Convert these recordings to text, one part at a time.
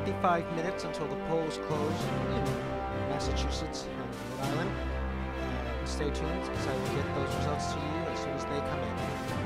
55 minutes until the polls close in Massachusetts and Rhode Island. Stay tuned because I will get those results to you as soon as they come in.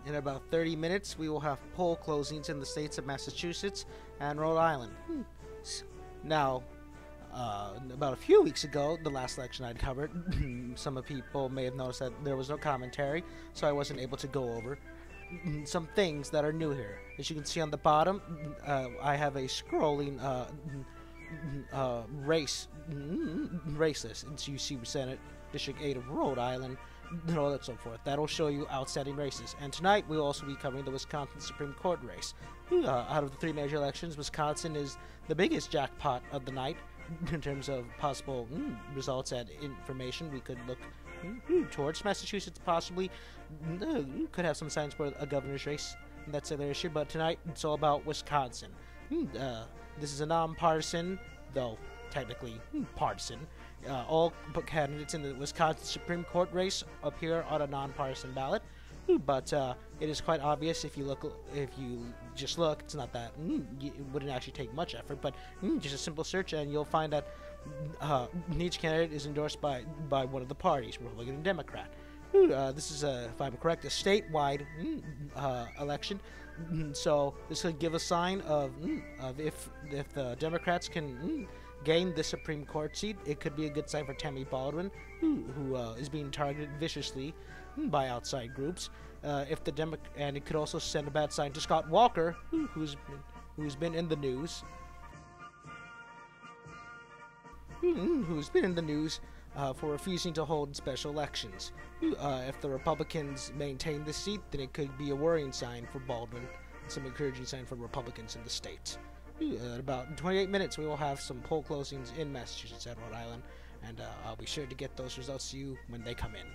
In about 30 minutes, we will have poll closings in the states of Massachusetts and Rhode Island. Now, about a few weeks ago, the last election I'd covered, some of people may have noticed that there was no commentary, so I wasn't able to go over some things that are new here. As you can see on the bottom, I have a scrolling race list. And so you see Senate District 8 of Rhode Island, and all that so forth. That'll show you outstanding races. And tonight we'll also be covering the Wisconsin Supreme Court race. Out of the three major elections, Wisconsin is the biggest jackpot of the night in terms of possible results and information. We could look towards Massachusetts, possibly. Could have some signs for a governor's race. That's another issue. But tonight it's all about Wisconsin. This is a nonpartisan, though technically partisan. All candidates in the Wisconsin Supreme Court race appear on a nonpartisan ballot, but it is quite obvious if you just look. It's not that it wouldn't actually take much effort, but just a simple search, and you'll find that each candidate is endorsed by one of the parties, Republican and Democrat. This is, if I'm correct, a statewide election. So this could give a sign of if the Democrats can gain the Supreme Court seat, it could be a good sign for Tammy Baldwin, who is being targeted viciously by outside groups. And it could also send a bad sign to Scott Walker, who's been in the news. Who's been in the news for refusing to hold special elections. If the Republicans maintain the seat, then it could be a worrying sign for Baldwin, and some encouraging sign for Republicans in the state. In about 28 minutes, we will have some poll closings in Massachusetts and Rhode Island, and I'll be sure to get those results to you when they come in.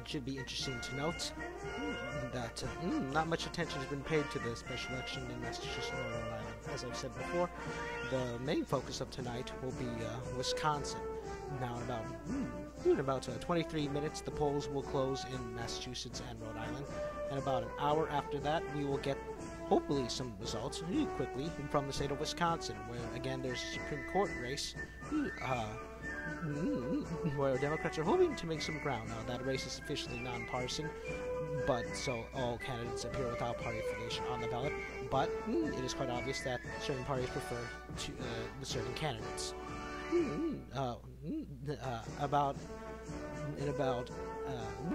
should be interesting to note that not much attention has been paid to the special election in Massachusetts and Rhode Island. As I've said before, the main focus of tonight will be Wisconsin. Now, in about 23 minutes, the polls will close in Massachusetts and Rhode Island, and about an hour after that, we will get hopefully some results quickly from the state of Wisconsin, where again there's a Supreme Court race where Democrats are hoping to make some ground. Now, that race is officially nonpartisan, but so all candidates appear without party affiliation on the ballot. But it is quite obvious that certain parties prefer to the certain candidates.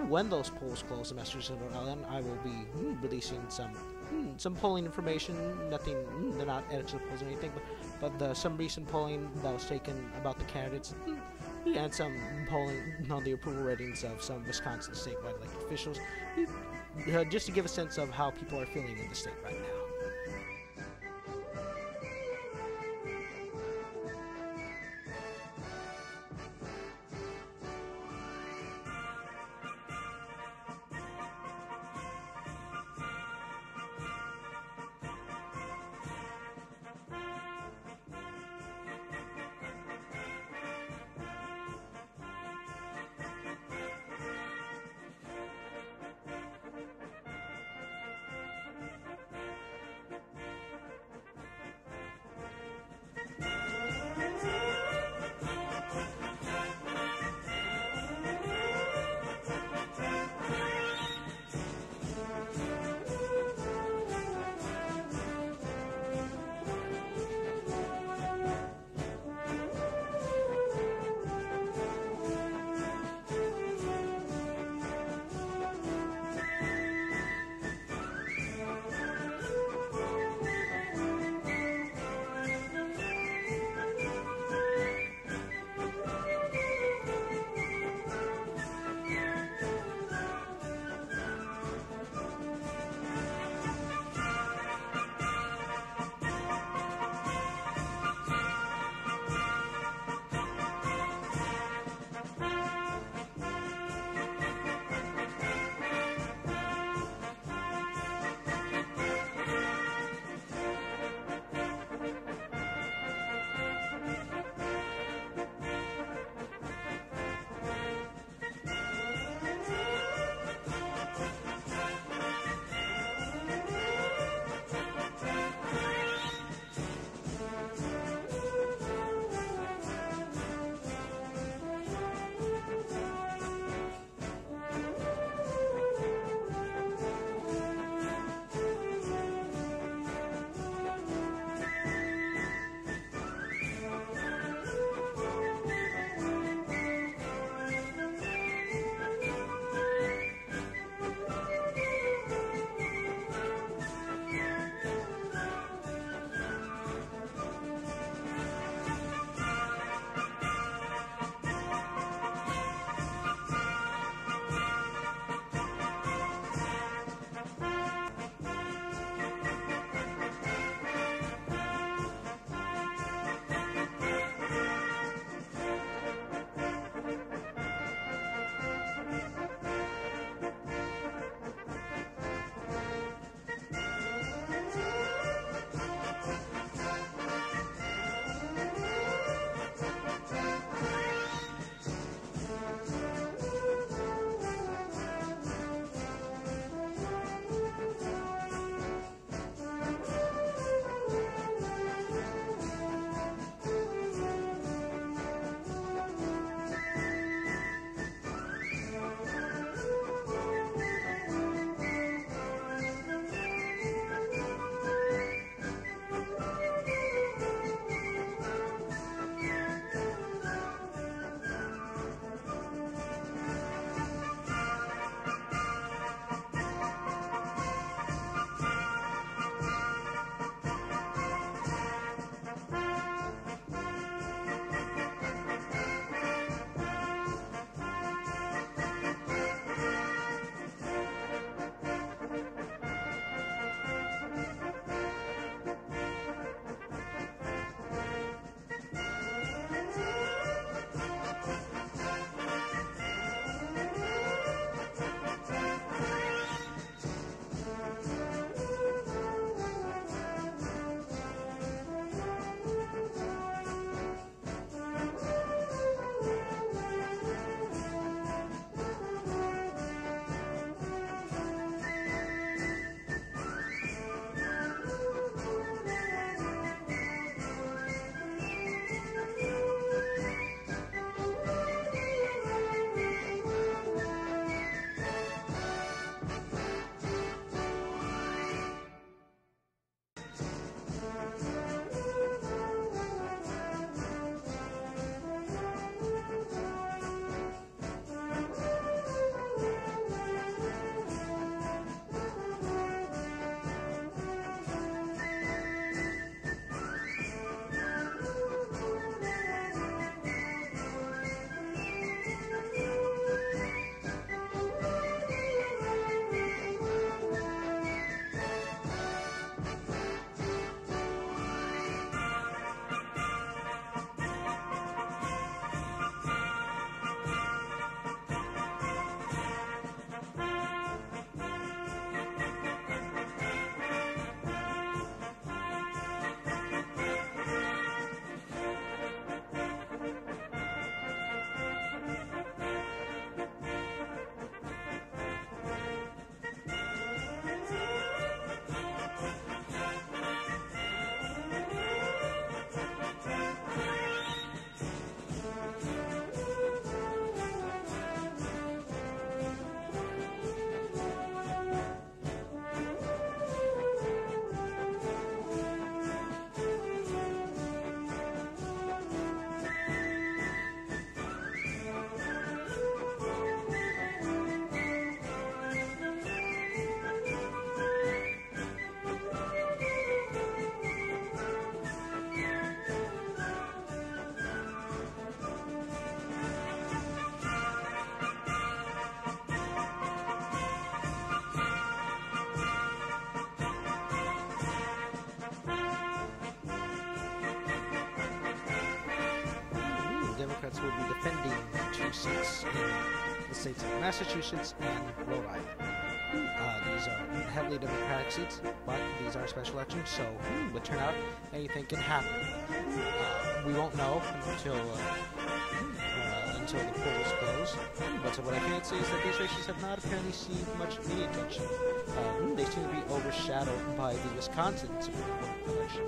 When those polls close in Massachusetts and Rhode Island, I will be releasing some polling information. Nothing, they're not edited polls or anything, but some recent polling that was taken about the candidates, and some polling on the approval ratings of some Wisconsin statewide elected officials, just to give a sense of how people are feeling in the state right now. Democrats will be defending 2 seats in the states of Massachusetts and Rhode Island. These are heavily Democratic seats, but these are special elections, so with turnout, anything can happen. We won't know until the polls close. But so what I can say is that these races have not apparently received much media attention. They seem to be overshadowed by the Wisconsin Supreme Court election.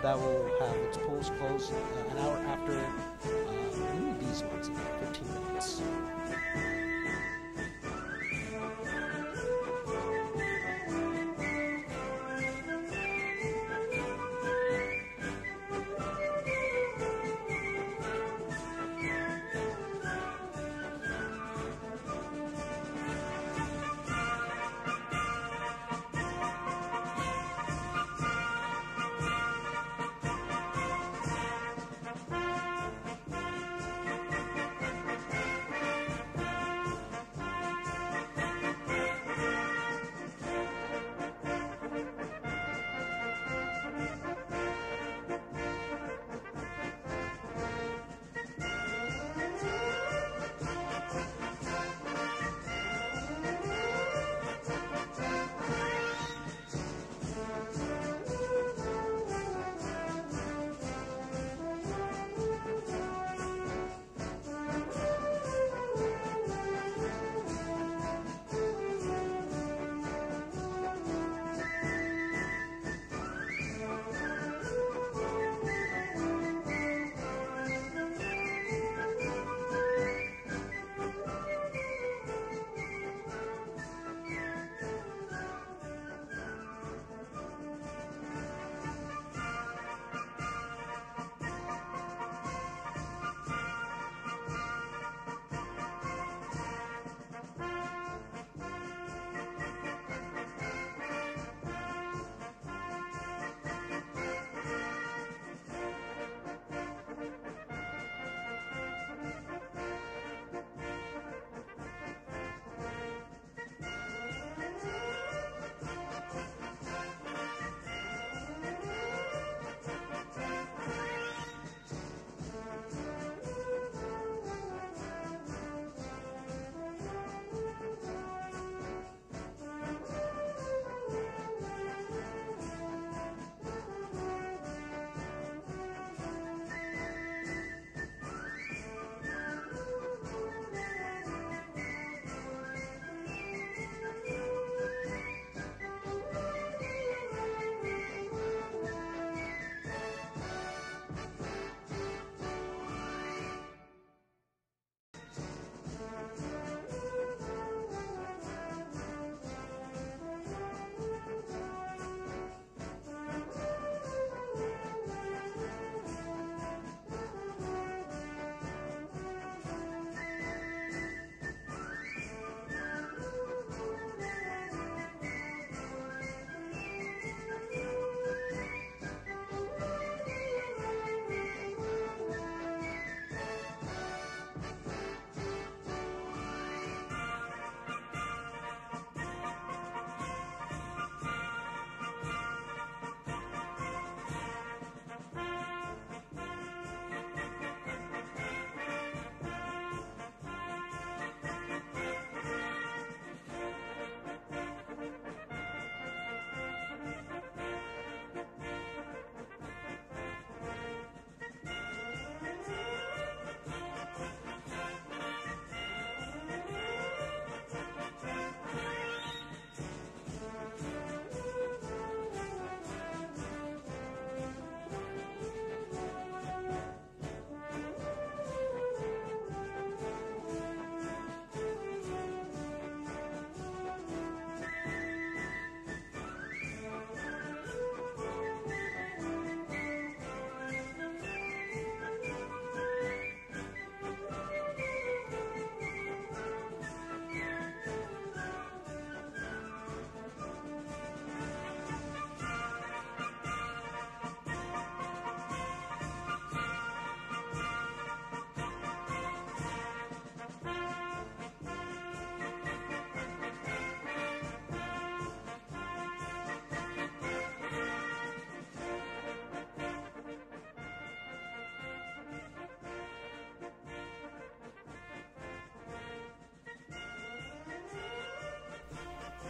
That will have its polls close an hour after these ones in 15 minutes.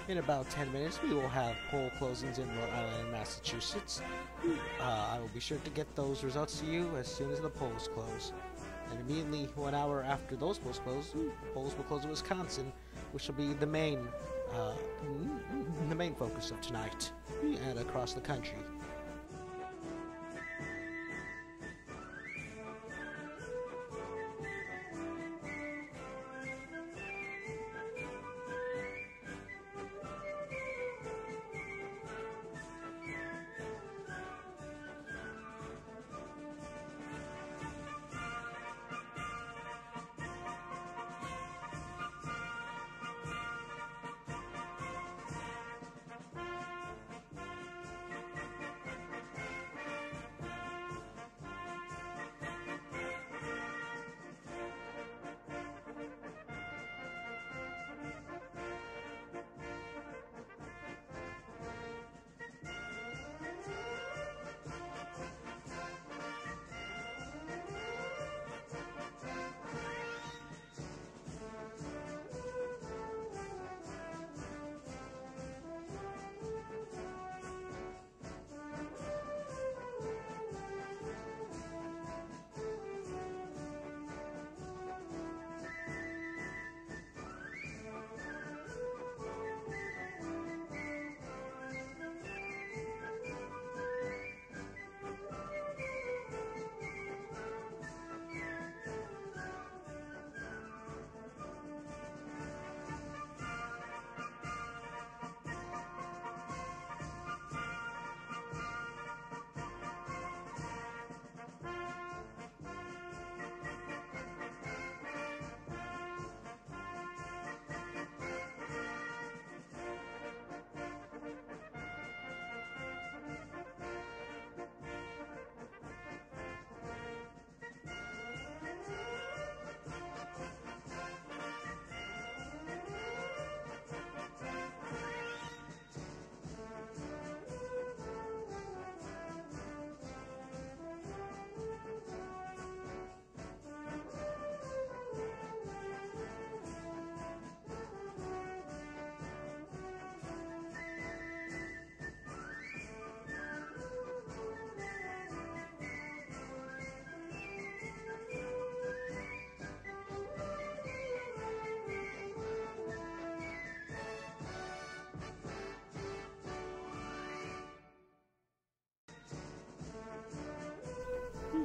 In about 10 minutes, we will have poll closings in Rhode Island and Massachusetts. I will be sure to get those results to you as soon as the polls close. And immediately, 1 hour after those polls close, polls will close in Wisconsin, which will be the main focus of tonight and across the country.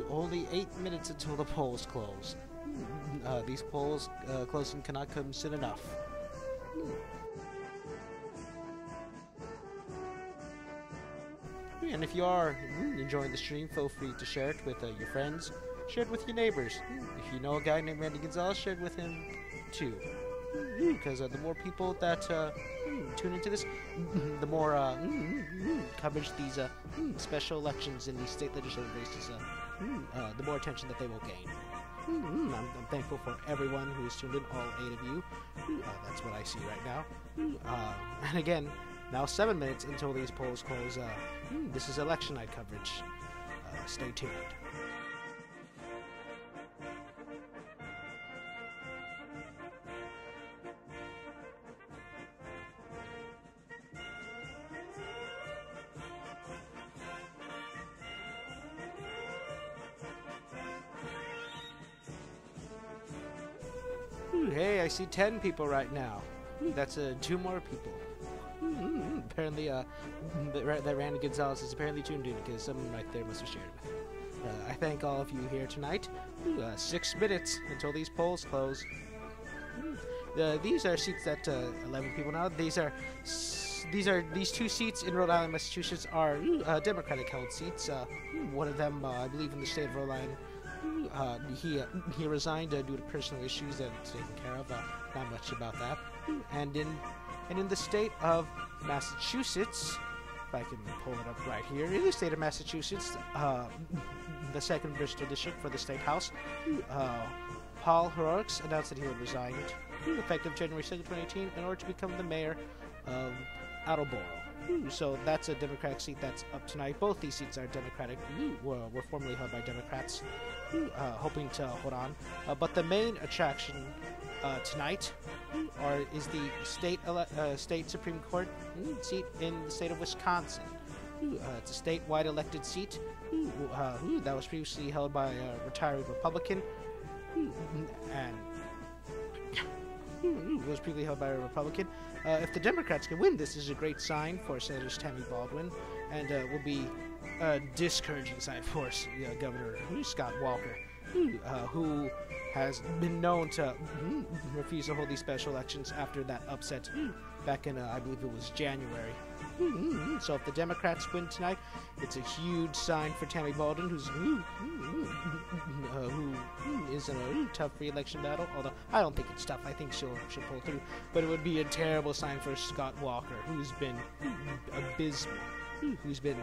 Only 8 minutes until the polls close. These polls closing cannot come soon enough. And if you are enjoying the stream, feel free to share it with your friends, share it with your neighbors. If you know a guy named Randy Gonzalez, share it with him too. Because the more people that tune into this, the more coverage these special elections in these state legislative races, the more attention that they will gain. I'm thankful for everyone who is tuned in, all 8 of you. That's what I see right now. And again, now 7 minutes until these polls close. This is election night coverage. Stay tuned. Hey, I see 10 people right now. That's 2 more people. Apparently, that Randy Gonzalez is apparently tuned in because someone right there must have shared it. I thank all of you here tonight. 6 minutes until these polls close. These are seats that 11 people now. These 2 seats in Rhode Island, Massachusetts are Democratic held seats. One of them, I believe, in the state of Rhode Island. He resigned due to personal issues that he's taken care of. Not much about that. And in the state of Massachusetts, if I can pull it up right here, in the state of Massachusetts, the 2nd Bristol District for the State House, Paul Horrocks announced that he would resign effective January 2nd, 2018, in order to become the mayor of Attleboro. So that's a Democratic seat that's up tonight. Both these seats are Democratic, were formerly held by Democrats. hoping to hold on. But the main attraction tonight is the state Supreme Court seat in the state of Wisconsin. It's a statewide elected seat that was previously held by a retired Republican, and was previously held by a Republican. If the Democrats can win, this is a great sign for Senator Tammy Baldwin, and will be a discouraging sign for Governor Scott Walker, who has been known to refuse to hold these special elections after that upset back in, I believe it was January. So if the Democrats win tonight, it's a huge sign for Tammy Baldwin, who is in a tough re-election battle. Although I don't think it's tough, I think she'll pull through. But it would be a terrible sign for Scott Walker, who's been abysmal, who's been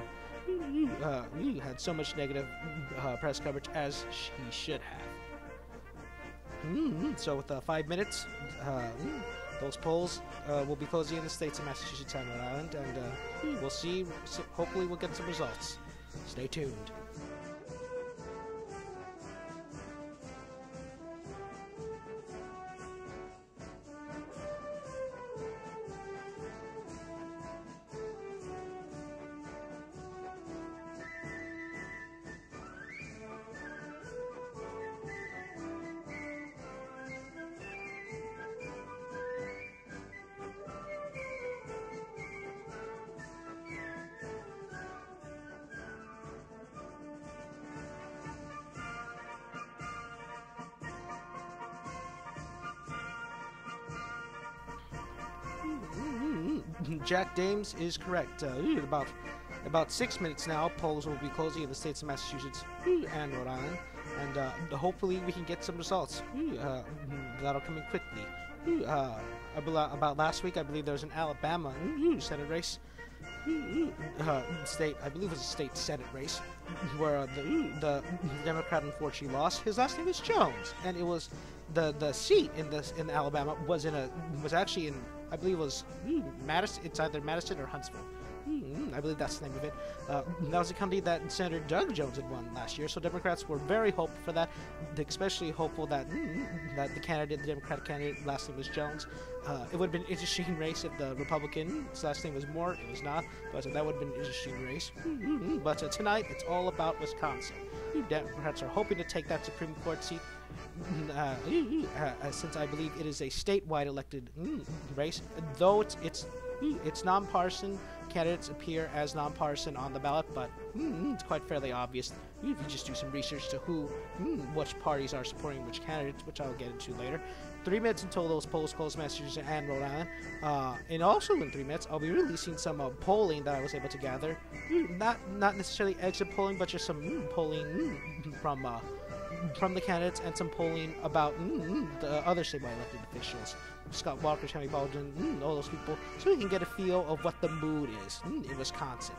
had so much negative press coverage as he should have. So with 5 minutes, those polls will be closing in the states of Massachusetts and Rhode Island, and we'll see. Hopefully, we'll get some results. Stay tuned. Jack Dames is correct. About 6 minutes now, polls will be closing in the states of Massachusetts and Rhode Island, and hopefully we can get some results that'll come in quickly. About last week, I believe there was an Alabama Senate race, I believe it was a state Senate race, where the Democrat unfortunately lost. His last name is Jones, and it was the seat in Alabama was actually in, I believe it was Madison. It's either Madison or Huntsville. I believe that's the name of it. That was a county that Senator Doug Jones had won last year, so Democrats were very hopeful for that, especially hopeful that that the Democratic candidate, last name was Jones. It would have been an interesting race if the Republican's last name was Moore. It was not, but that would have been an interesting race. But tonight, it's all about Wisconsin. Democrats are hoping to take that Supreme Court seat, since I believe it is a statewide elected race, though it's nonpartisan. Candidates appear as nonpartisan on the ballot, but it's quite fairly obvious if you just do some research to which parties are supporting which candidates, which I'll get into later. 3 minutes until those polls close, Massachusetts and Rhode Island. And also in 3 minutes, I'll be releasing some polling that I was able to gather. Not necessarily exit polling, but just some polling from the candidates, and some polling about the other statewide elected officials, Scott Walker, Tammy Baldwin, all those people, so we can get a feel of what the mood is in Wisconsin.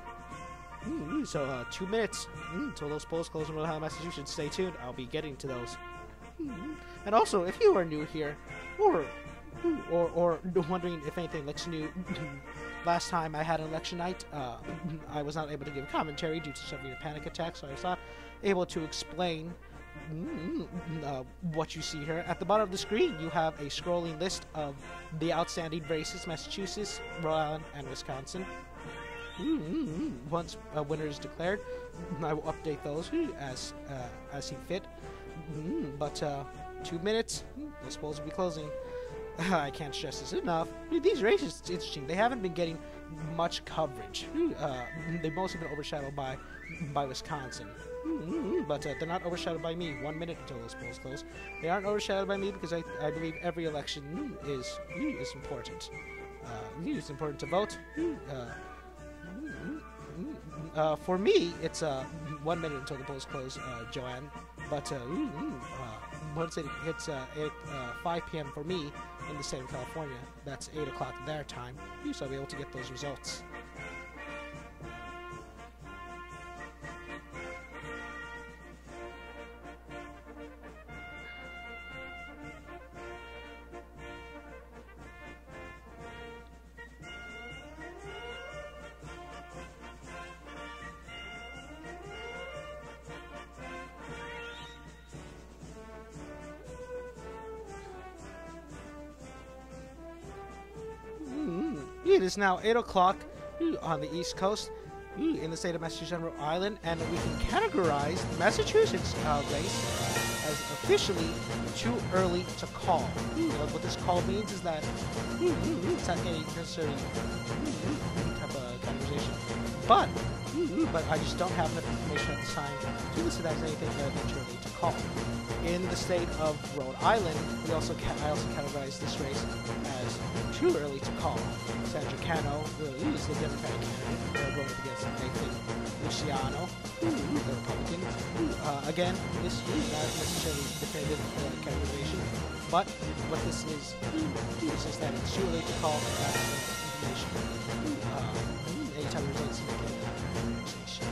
So 2 minutes until those polls close in Rhode Island, Massachusetts. Stay tuned. I'll be getting to those. And also, if you are new here, or wondering if anything looks new, last time I had an election night, I was not able to give commentary due to severe panic attacks, so I was not able to explain what you see here. At the bottom of the screen, you have a scrolling list of the outstanding races: Massachusetts, Rhode Island, and Wisconsin. Once a winner is declared, I will update those as see fit. But 2 minutes, those polls will be closing. I can't stress this enough. These races, it's interesting. They haven't been getting much coverage. They've mostly been overshadowed by Wisconsin. But they're not overshadowed by me. 1 minute until those polls close. They aren't overshadowed by me because I believe every election is important. It's important to vote. For me, it's 1 minute until the polls close, Joanne. But once it hits 5 p.m. for me in the state of California, that's 8 o'clock their time, so I'll be able to get those results. It is now 8 o'clock on the East Coast in the state of Massachusetts and Rhode Island, and we can categorize the Massachusetts race as officially too early to call. What this call means is that it's not getting necessary type of categorization, but I just don't have enough information at this time to list it as anything too early to call. In the state of Rhode Island, I also categorize this race as too early to call. Sandra Cano is the Democratic candidate going up against Nathan Luciano, the Republican. Again, this is not necessarily definitive categorization, but what this is that it's too early to call and not enough information. Anytime the results indicate categorization.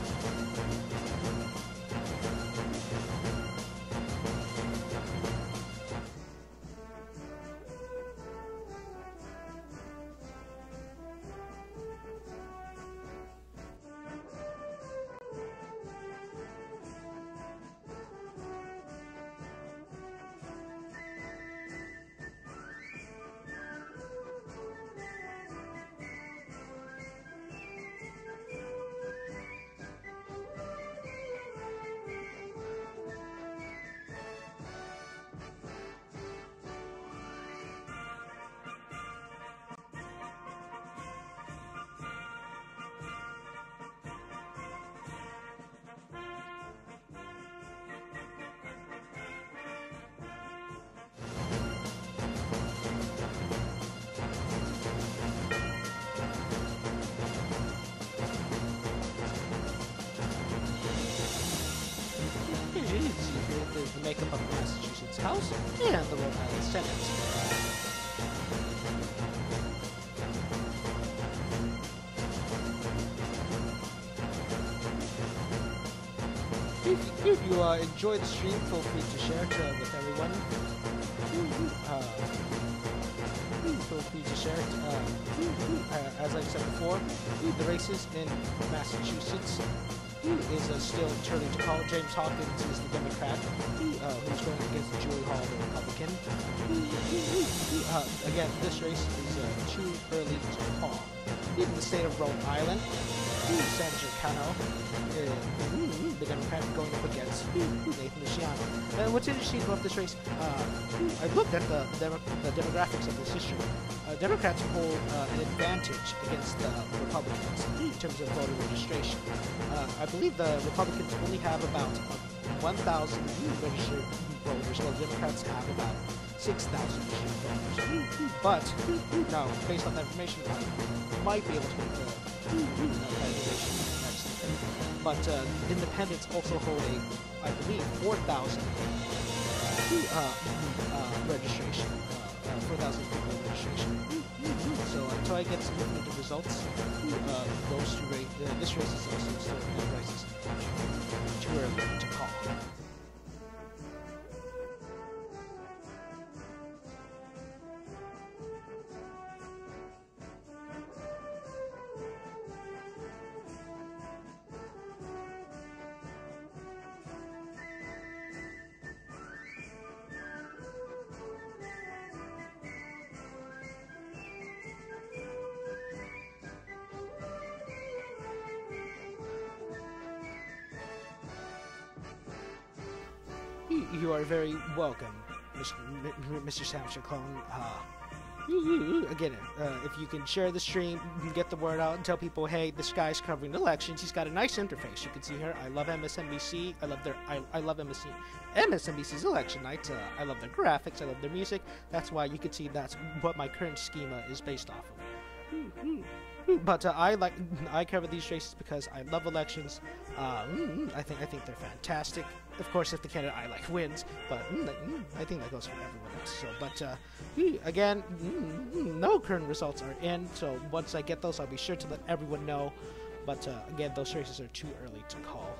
The makeup of the Massachusetts House and the Rhode Island Senate. If you enjoy the stream, feel free to share it with everyone. Feel free to share it. As I said before, the races in Massachusetts is still too early to call. James Hawkins is the Democrat who's going against Julie Hall, the Republican. Again, this race is too early to call. In the state of Rhode Island, Sandra Cano, the Democrat, going up against Nathan Luciano. And what's interesting about this race, I looked at the demographics of this district. Democrats hold an advantage against the Republicans in terms of voter registration. I believe the Republicans only have about 1,000 registered voters, while the Democrats have about 6,000 registered voters. But, no, based on that information, I might be able to make the calculation next. But independents also hold I believe, 4,000 registration. 4,000 people registration. So until I get some definitive results, this race is also still races too early to call. You are very welcome, Mr. Sandwich Clone. Again, if you can share the stream, get the word out, and tell people, hey, this guy's covering the elections. He's got a nice interface. You can see here. I love MSNBC. I love MSNBC's election nights. I love their graphics. I love their music. That's why you can see that's what my current schema is based off of. But I cover these races because I love elections. I think they're fantastic. Of course, if the candidate I like wins, but I think that goes for everyone else. So, but again, no current results are in. So once I get those, I'll be sure to let everyone know. But again, those races are too early to call.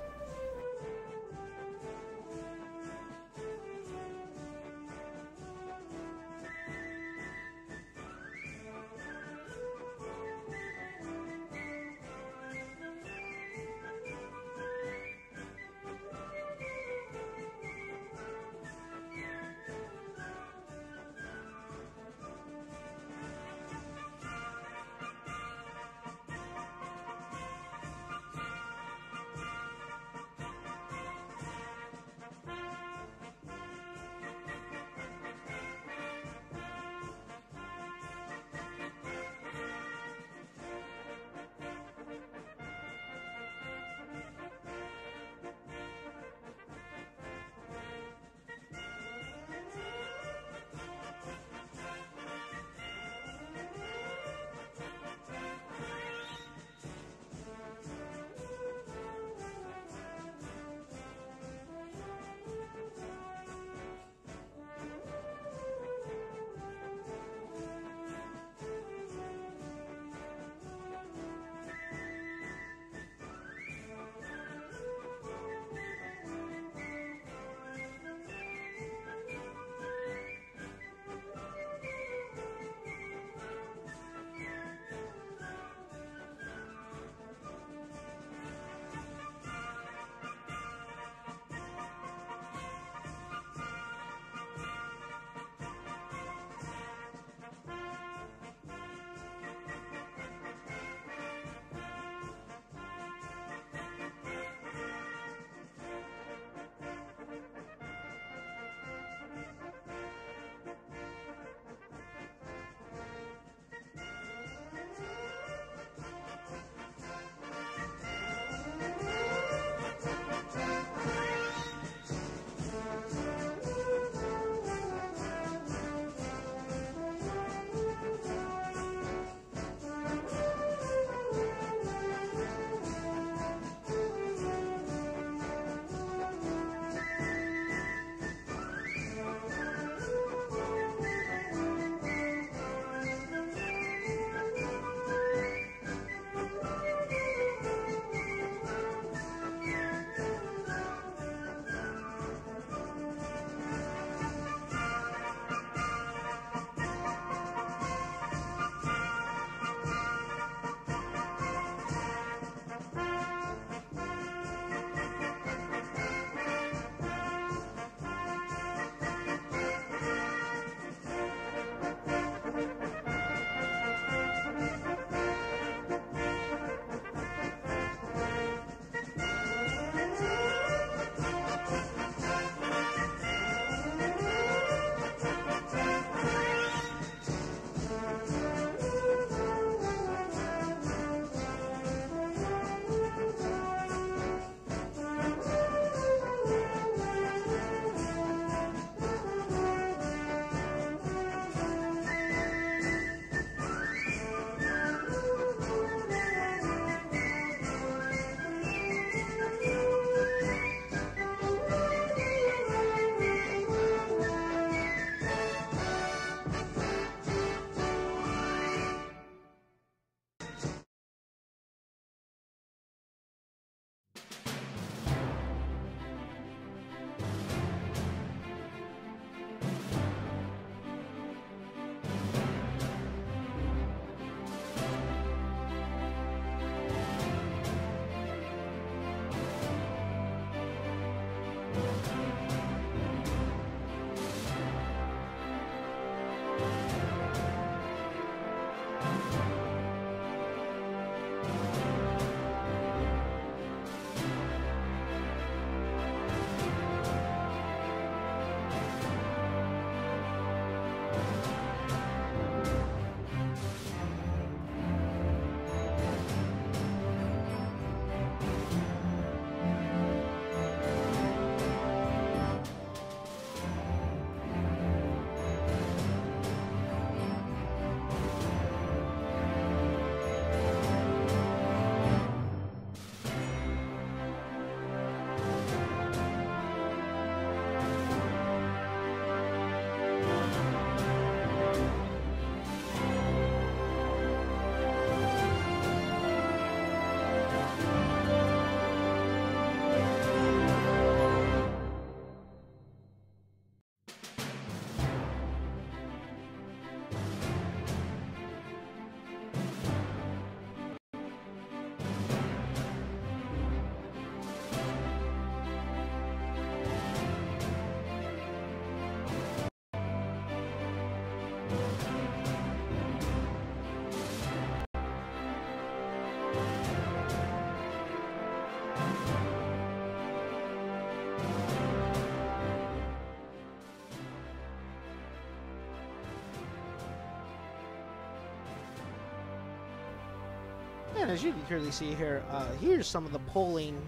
And as you can clearly see here, here's some of the polling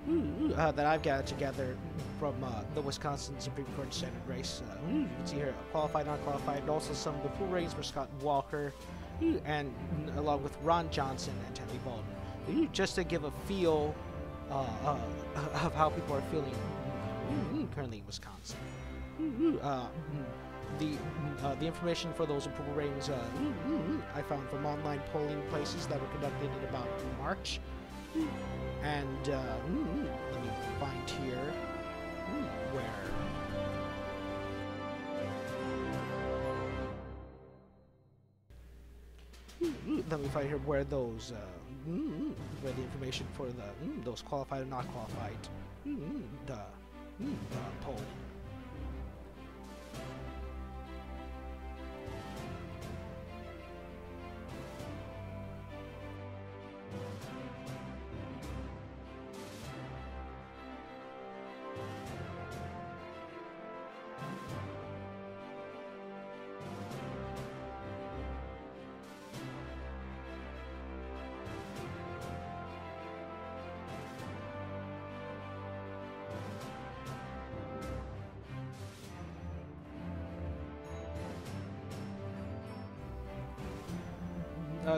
that I've gathered together from the Wisconsin Supreme Court Senate race. You can see here qualified, not qualified, and also some of the poll ratings for Scott Walker, and along with Ron Johnson and Tammy Baldwin, just to give a feel of how people are feeling currently in Wisconsin. The information for those approval ratings I found from online polling places that were conducted in about March. And let me find here where let me find here where those where the information for the those qualified and not qualified the poll.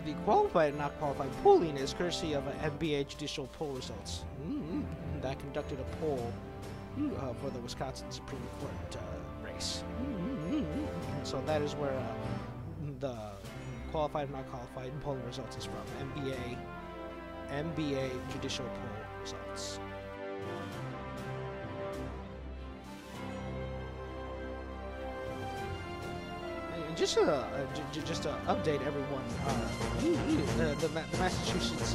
The qualified and not qualified polling is courtesy of MBA judicial poll results that conducted a poll for the Wisconsin Supreme Court race. So that is where the qualified and not qualified polling results is from. MBA judicial poll results. Just to update everyone, the Massachusetts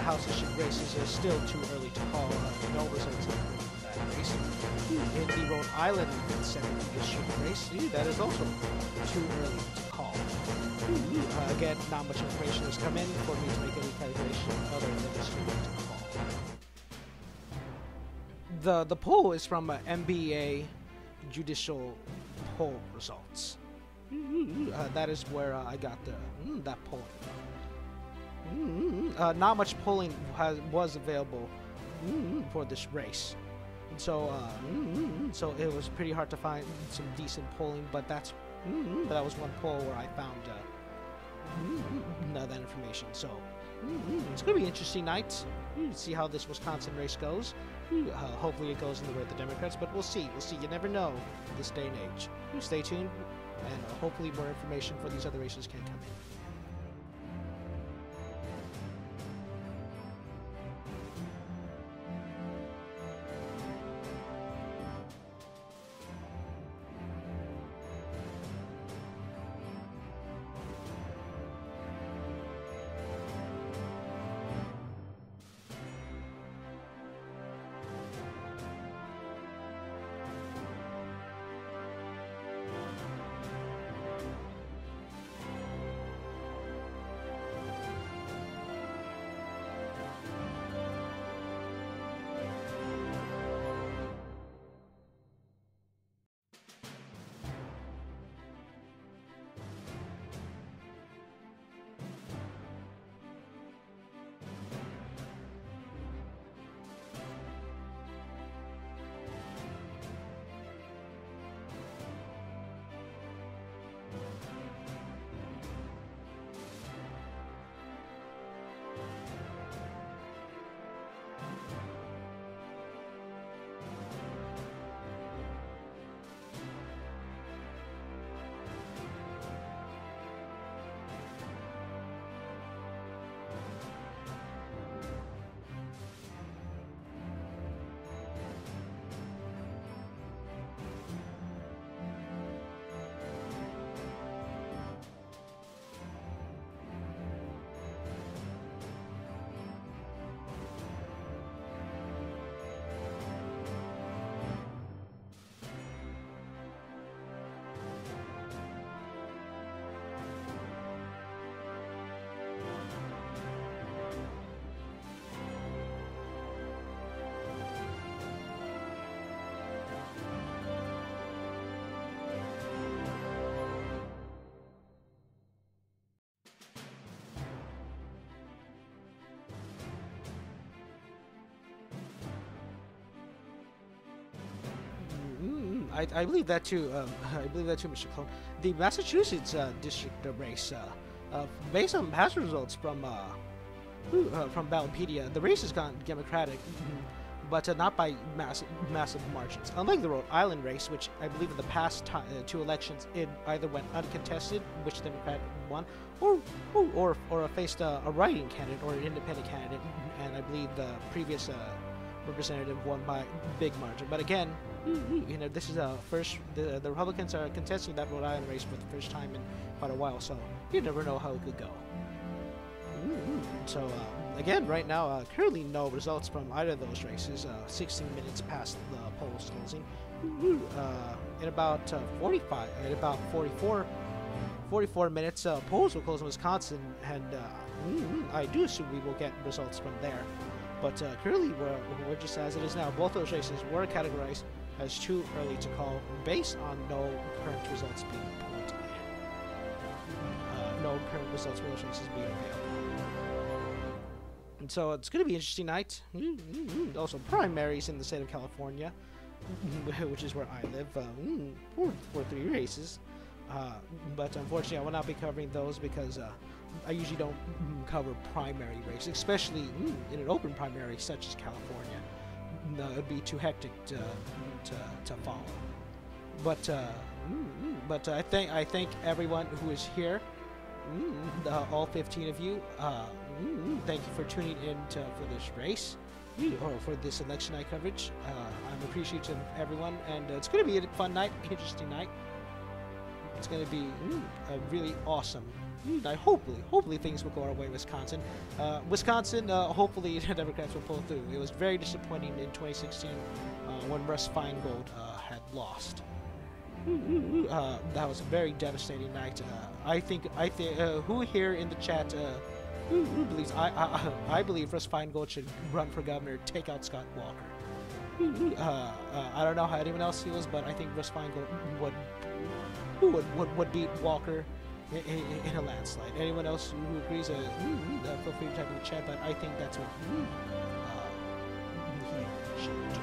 House district races are still too early to call. No results in that race. In the Rhode Island Senate district race, that is also too early to call. Again, not much information has come in for me to make any calculation other than it's too early to call. The poll is from MBA judicial poll results. That is where I got that polling from. Not much polling was available for this race, so so it was pretty hard to find some decent polling. But that was one poll where I found that information. So it's gonna be an interesting night. See how this Wisconsin race goes. Hopefully it goes in the way of the Democrats, but we'll see. You never know in this day and age. Stay tuned, and hopefully more information for these other races can come in. I believe that too. I believe that too, Mr. Clone. The Massachusetts district race, based on past results from Ballotpedia, the race has gone Democratic, but not by massive margins. Unlike the Rhode Island race, which I believe in the past two elections it either went uncontested, which Democrat won, or faced a writing candidate or an independent candidate, and I believe the previous representative won by big margin. But again, this is the Republicans are contesting that Rhode Island race for the first time in quite a while, so you never know how it could go. So again, right now, currently no results from either of those races. 16 minutes past the polls closing. In about 44 minutes, polls will close in Wisconsin, and I do assume we will get results from there. But currently, we're just as it is now. Both those races were categorized as too early to call, based on no current results being pulled in. No current results for those races being available. And so it's going to be an interesting night. Also, primaries in the state of California, which is where I live, for 3 races. But unfortunately, I will not be covering those because I usually don't cover primary races, especially in an open primary such as California. It would be too hectic to follow. But I thank everyone who is here. All 15 of you. Thank you for tuning in for this race, or for this election night coverage. I'm appreciative of everyone, and it's going to be a fun night, interesting night. It's going to be a really awesome night. Hopefully things will go our way in Wisconsin. Hopefully the Democrats will pull through. It was very disappointing in 2016 when Russ Feingold had lost. That was a very devastating night. I think who here in the chat who believes I believe Russ Feingold should run for governor, take out Scott Walker. I don't know how anyone else feels, but I think Russ Feingold would beat Walker in a landslide. Anyone else who agrees, feel free to type in the chat, but I think that's what he should do.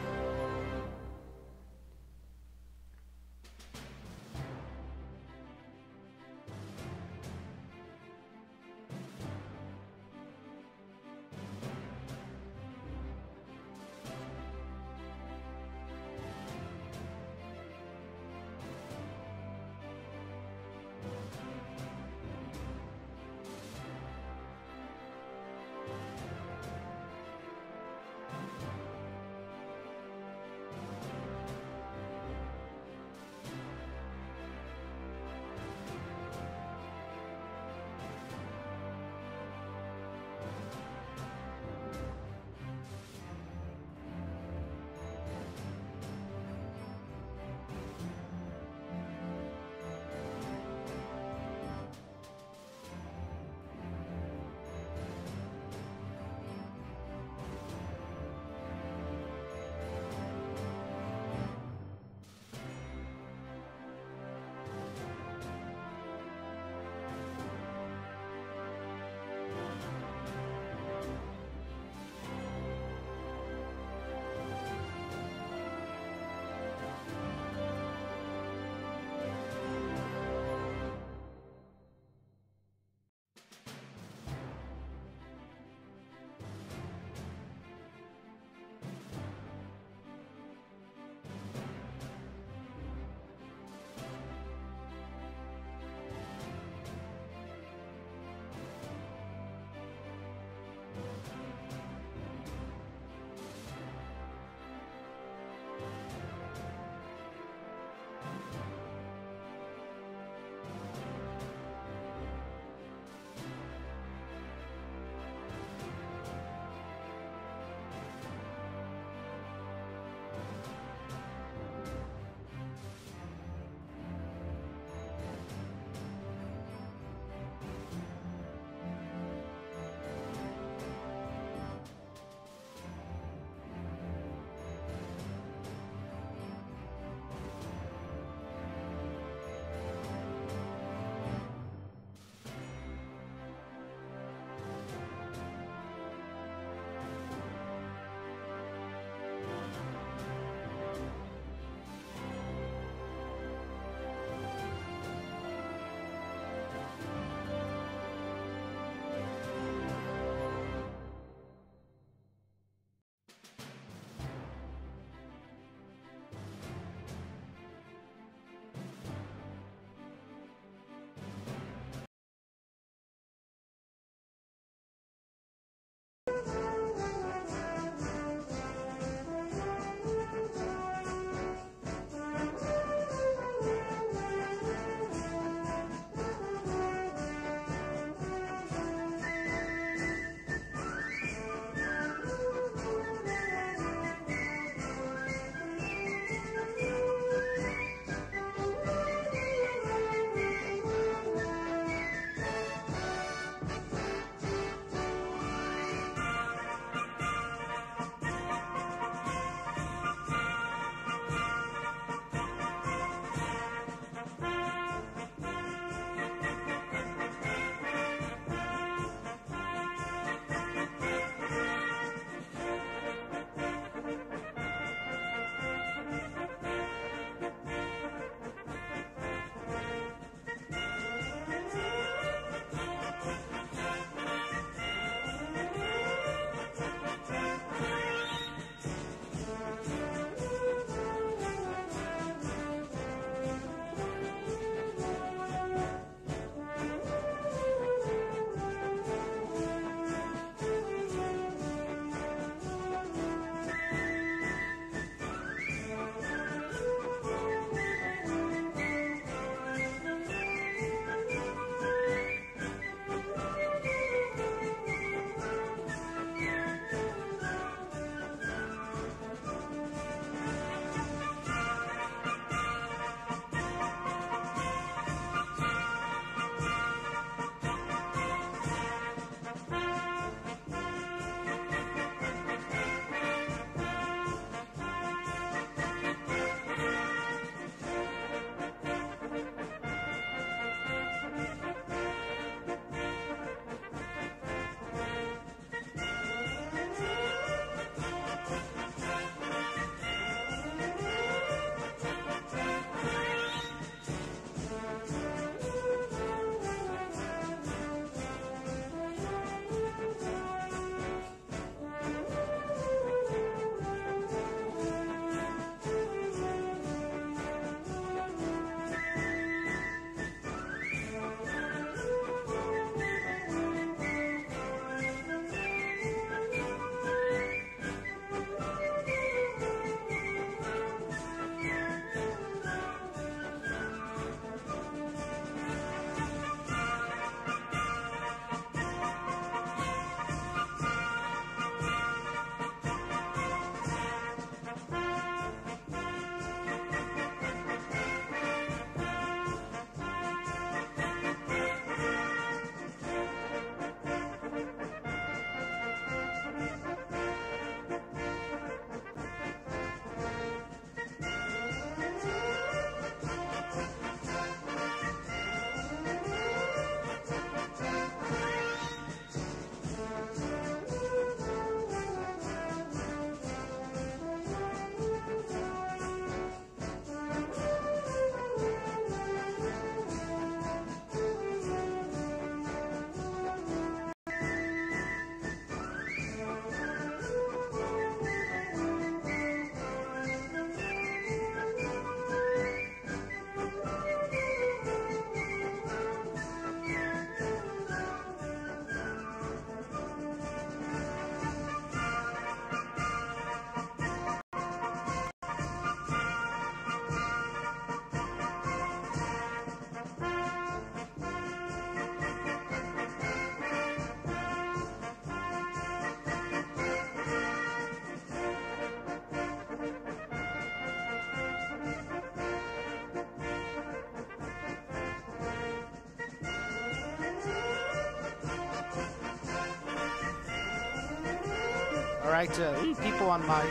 All right, people on my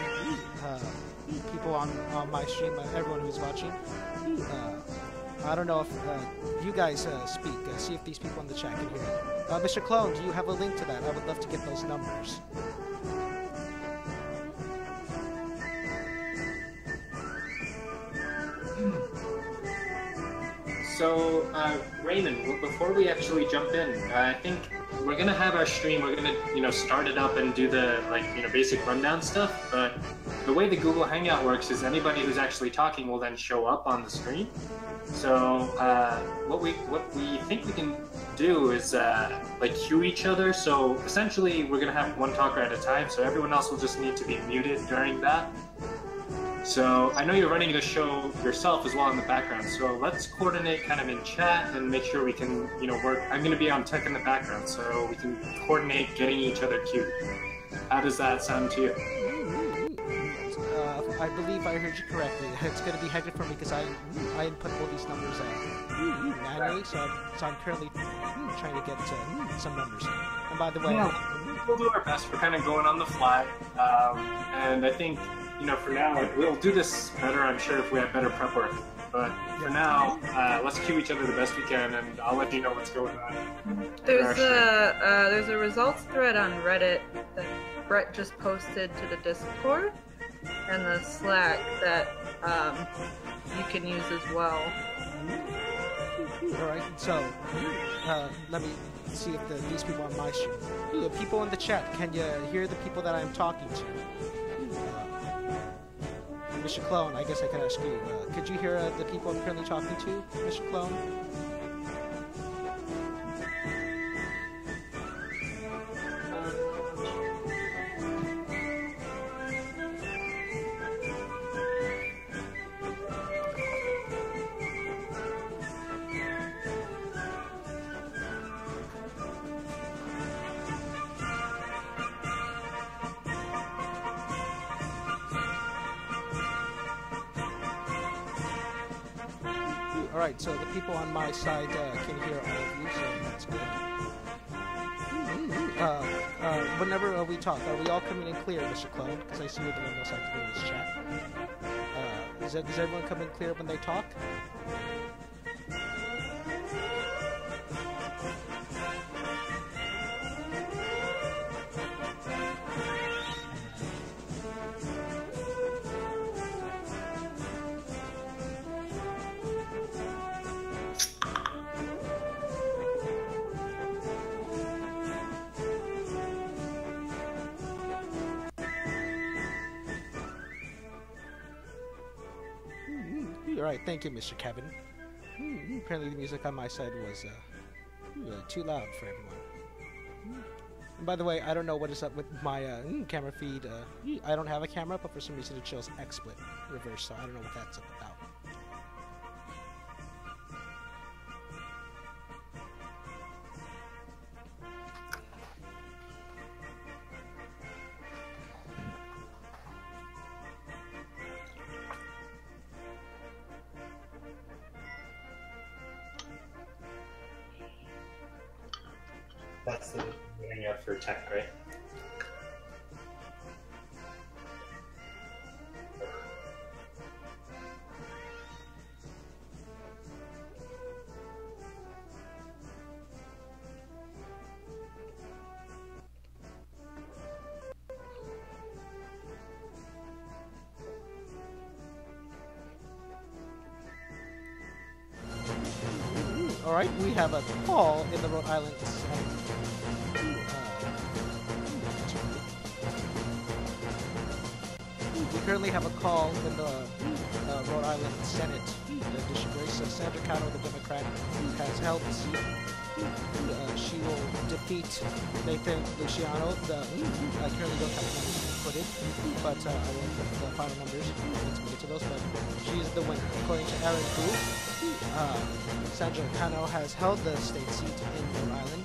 stream, everyone who's watching. I don't know if you guys speak. See if these people in the chat can hear it. Mr. Clone, do you have a link to that? I would love to get those numbers. So, Raymond, before we actually jump in, I think we're gonna have our stream. We're gonna, start it up and do the basic rundown stuff. But the way the Google Hangout works is anybody who's actually talking will then show up on the screen. So, what we think we can do is queue each other. So essentially, we're gonna have one talker at a time. So everyone else will just need to be muted during that. So I know you're running the show yourself as well in the background. So let's coordinate kind of in chat and make sure we can, work. I'm going to be on tech in the background, so we can coordinate getting each other queued. How does that sound to you? I believe I heard you correctly. It's going to be hectic for me because I input all these numbers manually, so I'm currently trying to get some numbers. And by the way, we'll do our best. We're kind of going on the fly, and I think. For now, we'll do this better, I'm sure, if we have better prep work. But for now, let's queue each other the best we can, and I'll let you know what's going on. There's a results thread on Reddit that Brett just posted to the Discord and the Slack that you can use as well. Alright, so let me see if these people on my stream. The people in the chat, can you hear the people that I'm talking to? Mr. Clone, I guess I could ask you. Could you hear the people I'm currently talking to, Mr. Clone? Alright, so the people on my side can hear all of you, so that's good. Whenever we talk, are we all coming in clear, Mr. Clone? Because I see you're the one most active in this chat. Does everyone come in clear when they talk? Alright, thank you, Mr. Kevin. Apparently the music on my side was too loud for everyone. And by the way, I don't know what is up with my camera feed. I don't have a camera, but for some reason it shows XSplit reverse, so I don't know what that's up about. That's the hangout for tech, right? Alright, we have a call in the Rhode Island. We currently have a call in the Rhode Island Senate, the district race. Sandra Cano, the Democrat, has held the seat. She will defeat Nathan Luciano. I currently don't have the numbers inputted, but I will put the final numbers. Let's get to those. But she is the winner, according to Aaron Booth. Sandra Cano has held the state seat in Rhode Island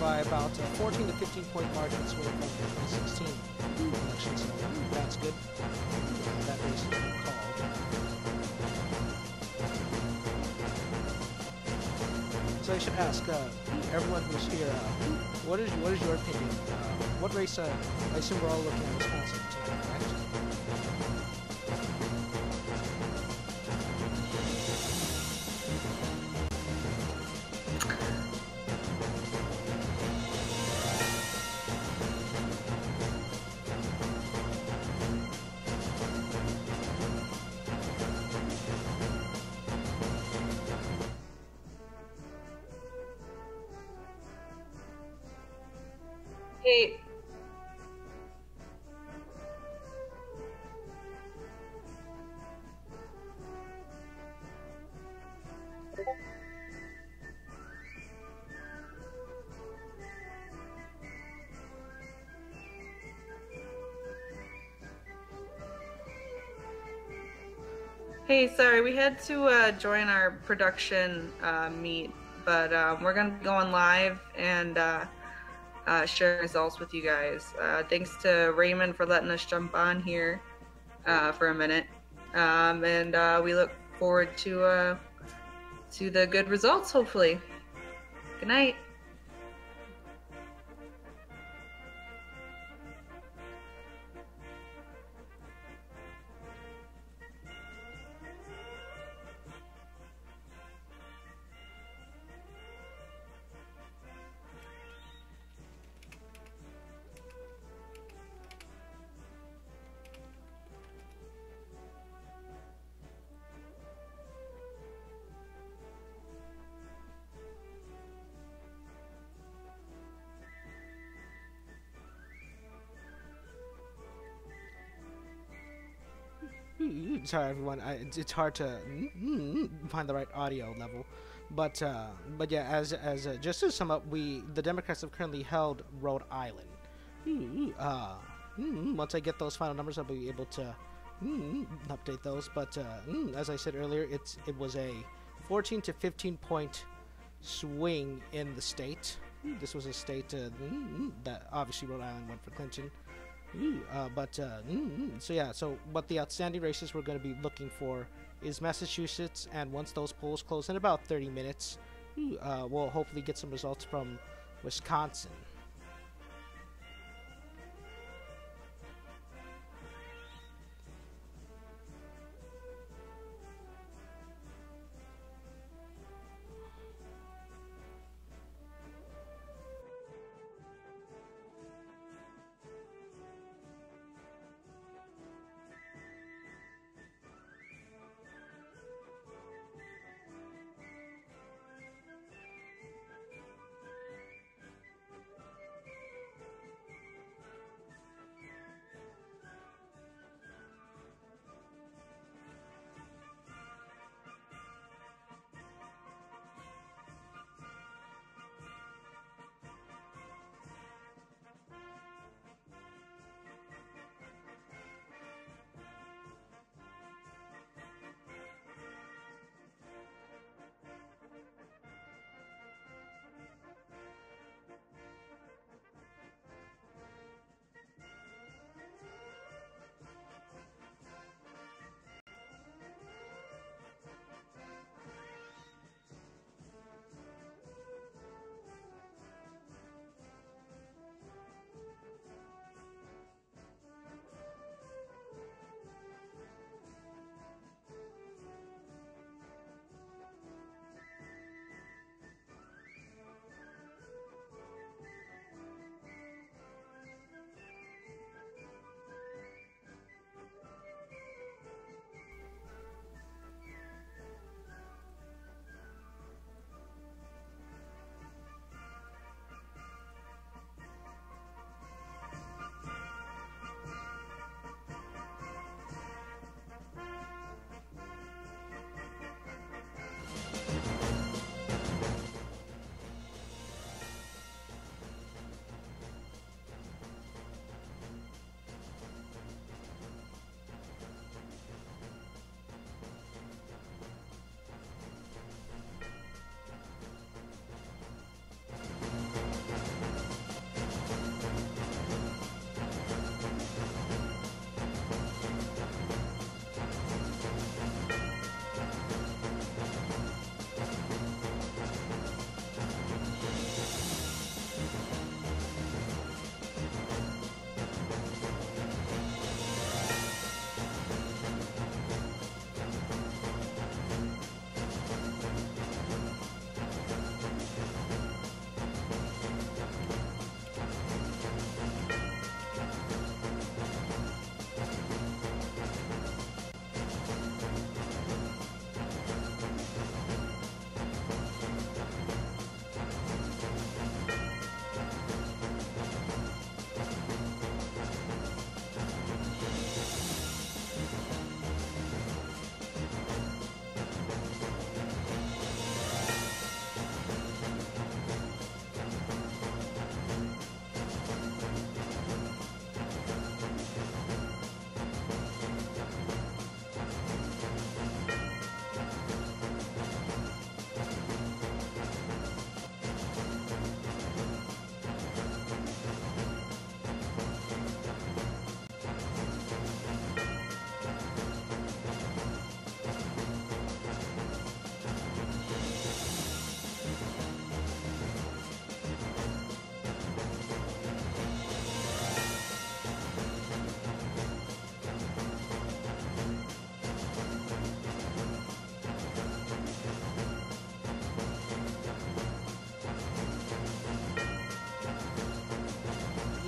by about 14 to 15 point margins from the 2016 election. So that's good. That race has been called. So I should ask everyone who's here, what is your opinion? What race? I assume we're all looking at Wisconsin tonight, correct? Hey. Hey, sorry, we had to join our production meet, but we're gonna be going live and share results with you guys. Thanks to Raymond for letting us jump on here for a minute, and we look forward to the good results. Hopefully. Good night. Sorry, everyone. It's hard to find the right audio level, but yeah. As just to sum up, the Democrats have currently held Rhode Island. Once I get those final numbers, I'll be able to update those. But as I said earlier, it was a 14 to 15 point swing in the state. This was a state that obviously Rhode Island went for Clinton. So yeah, so what the outstanding races we're going to be looking for is Massachusetts, and once those polls close in about 30 minutes, we'll hopefully get some results from Wisconsin.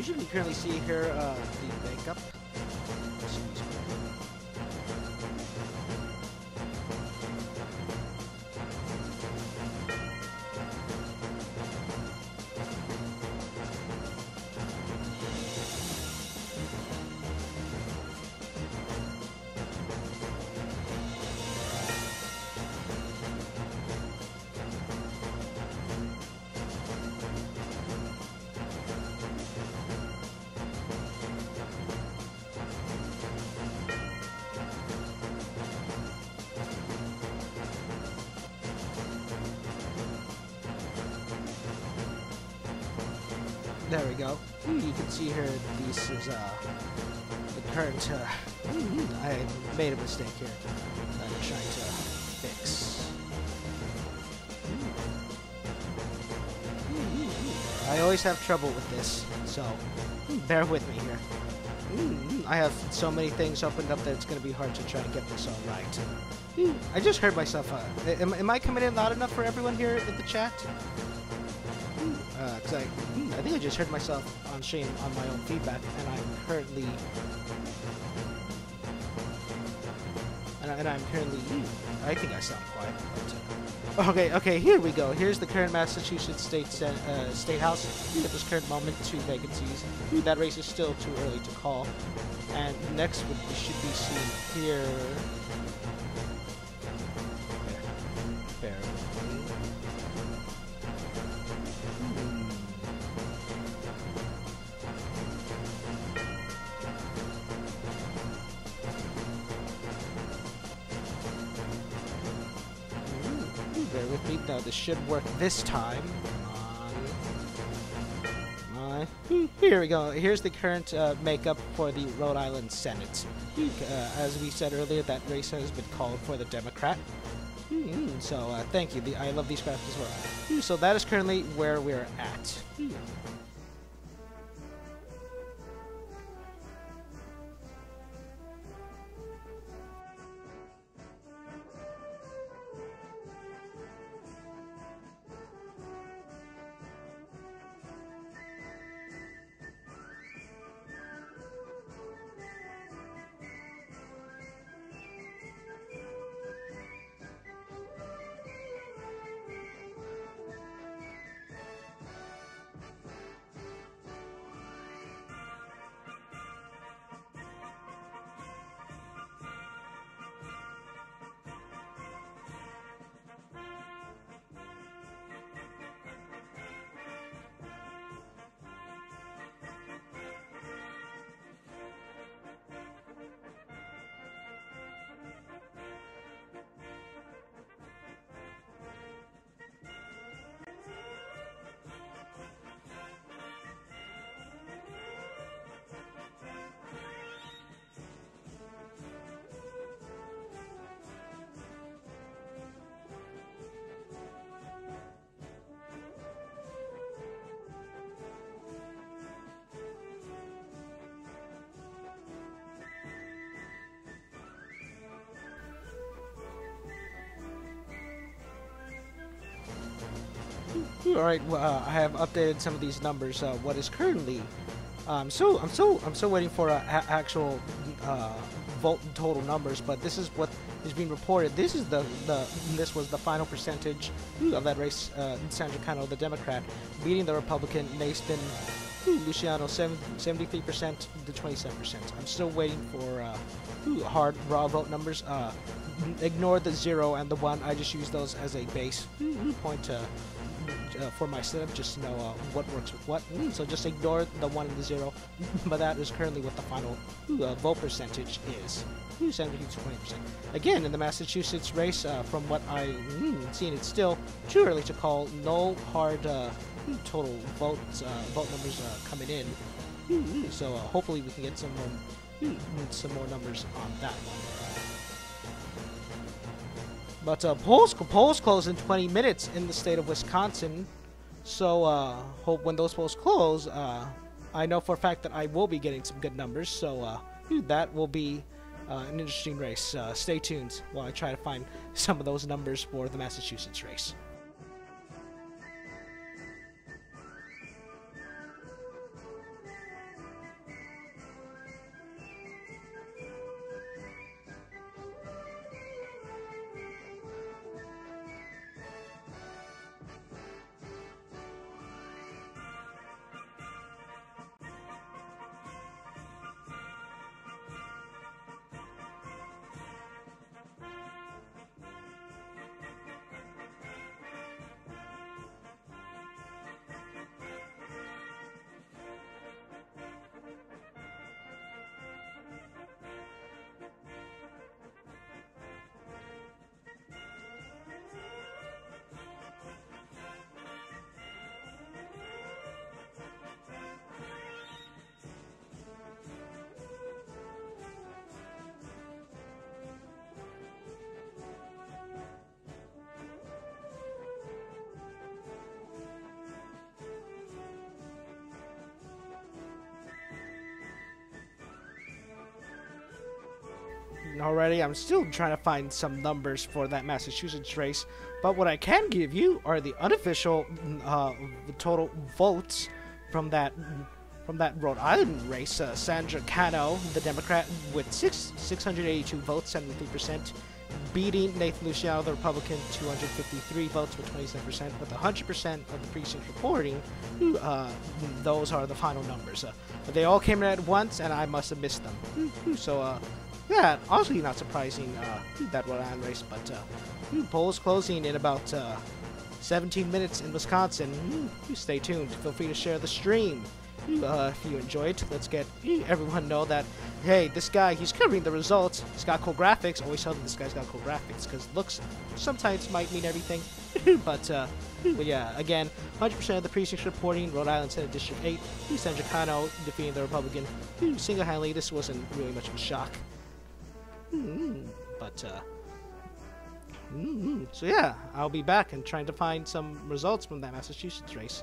as you can currently see here, the makeup. Excuse me. There we go. You can see here, this is the current, I made a mistake here that I'm trying to fix. I always have trouble with this, so bear with me here. I have so many things opened up that it's going to be hard to try to get this all right. I just heard myself. Am I coming in loud enough for everyone here in the chat? Because I think I just heard myself on stream on my own feedback, and I'm currently, I think I sound quiet. But, okay, here we go. Here's the current Massachusetts State House. At this current moment, 2 vacancies. That race is still too early to call. And next, what we should be seeing here. Bear with me. Bear with me. Now this should work this time. Here we go. Here's the current makeup for the Rhode Island Senate. As we said earlier, that race has been called for the Democrat. So thank you. I love these graphs as well. So that is currently where we're at. All right, well, I have updated some of these numbers. What is currently, I'm still waiting for actual vote total numbers, but this is what is being reported. This is this was the final percentage of that race. Sandra Cano, the Democrat, beating the Republican Nathan Luciano, 73% to 27%. I'm still waiting for hard raw vote numbers. Ignore the 0 and the 1. I just use those as a base point for my setup, just to know what works with what. So just ignore the 1 and the 0. But that is currently what the final vote percentage is. 70 to 20%. Again, in the Massachusetts race, from what I've seen, it's still too early to call. No hard total vote numbers coming in. So hopefully we can get some more numbers on that one. But polls close in 20 minutes in the state of Wisconsin. So hope when those polls close, I know for a fact that I will be getting some good numbers. So that will be an interesting race. Stay tuned while I try to find some of those numbers for the Massachusetts race. already. I'm still trying to find some numbers for that Massachusetts race. But what I can give you are the unofficial total votes from that Rhode Island race. Sandra Cano, the Democrat, with 682 votes, 73%, beating Nathan Luciano, the Republican, 253 votes with 27%, with 100% of the precinct reporting. Those are the final numbers. But they all came in at once, and I must have missed them. So, yeah, honestly not surprising, that Rhode Island race, but polls closing in about 17 minutes in Wisconsin. Stay tuned. Feel free to share the stream. If you enjoyed, let's get everyone know that, hey, this guy, he's covering the results. He's got cool graphics. Always tell them this guy's got cool graphics, because looks sometimes might mean everything. but yeah, again, 100% of the precincts reporting Rhode Island Senate District 8. Sandra Cano defeating the Republican single-handedly. This wasn't really much of a shock. But, so yeah, I'll be back and trying to find some results from that Massachusetts race.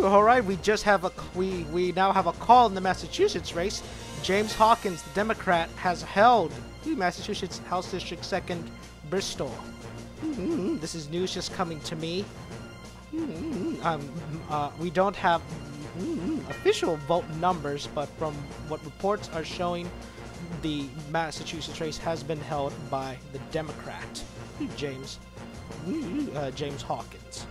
All right, we now have a call in the Massachusetts race. James Hawkins, the Democrat, has held Massachusetts House District 2nd, Bristol. This is news just coming to me. We don't have official vote numbers, but from what reports are showing, the Massachusetts race has been held by the Democrat, James Hawkins.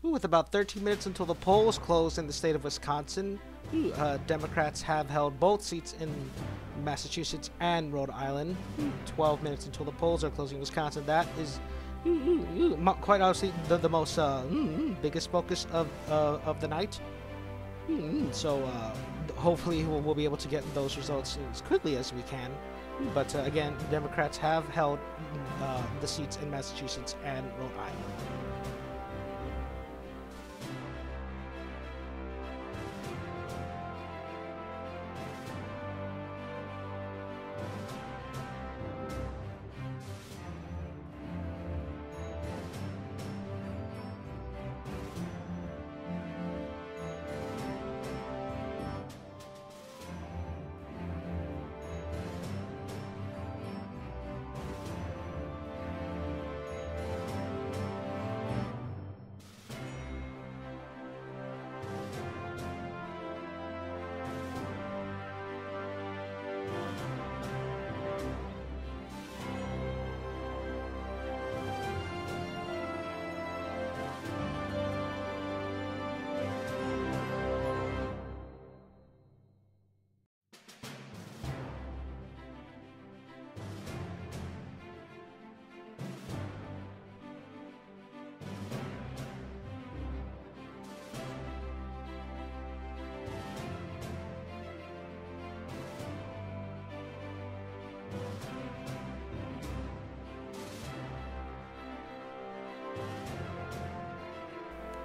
With about 13 minutes until the polls close in the state of Wisconsin, Democrats have held both seats in Massachusetts and Rhode Island. 12 minutes until the polls are closing in Wisconsin. That is quite obviously the most biggest focus of the night. So hopefully we'll be able to get those results as quickly as we can. But again, Democrats have held the seats in Massachusetts and Rhode Island.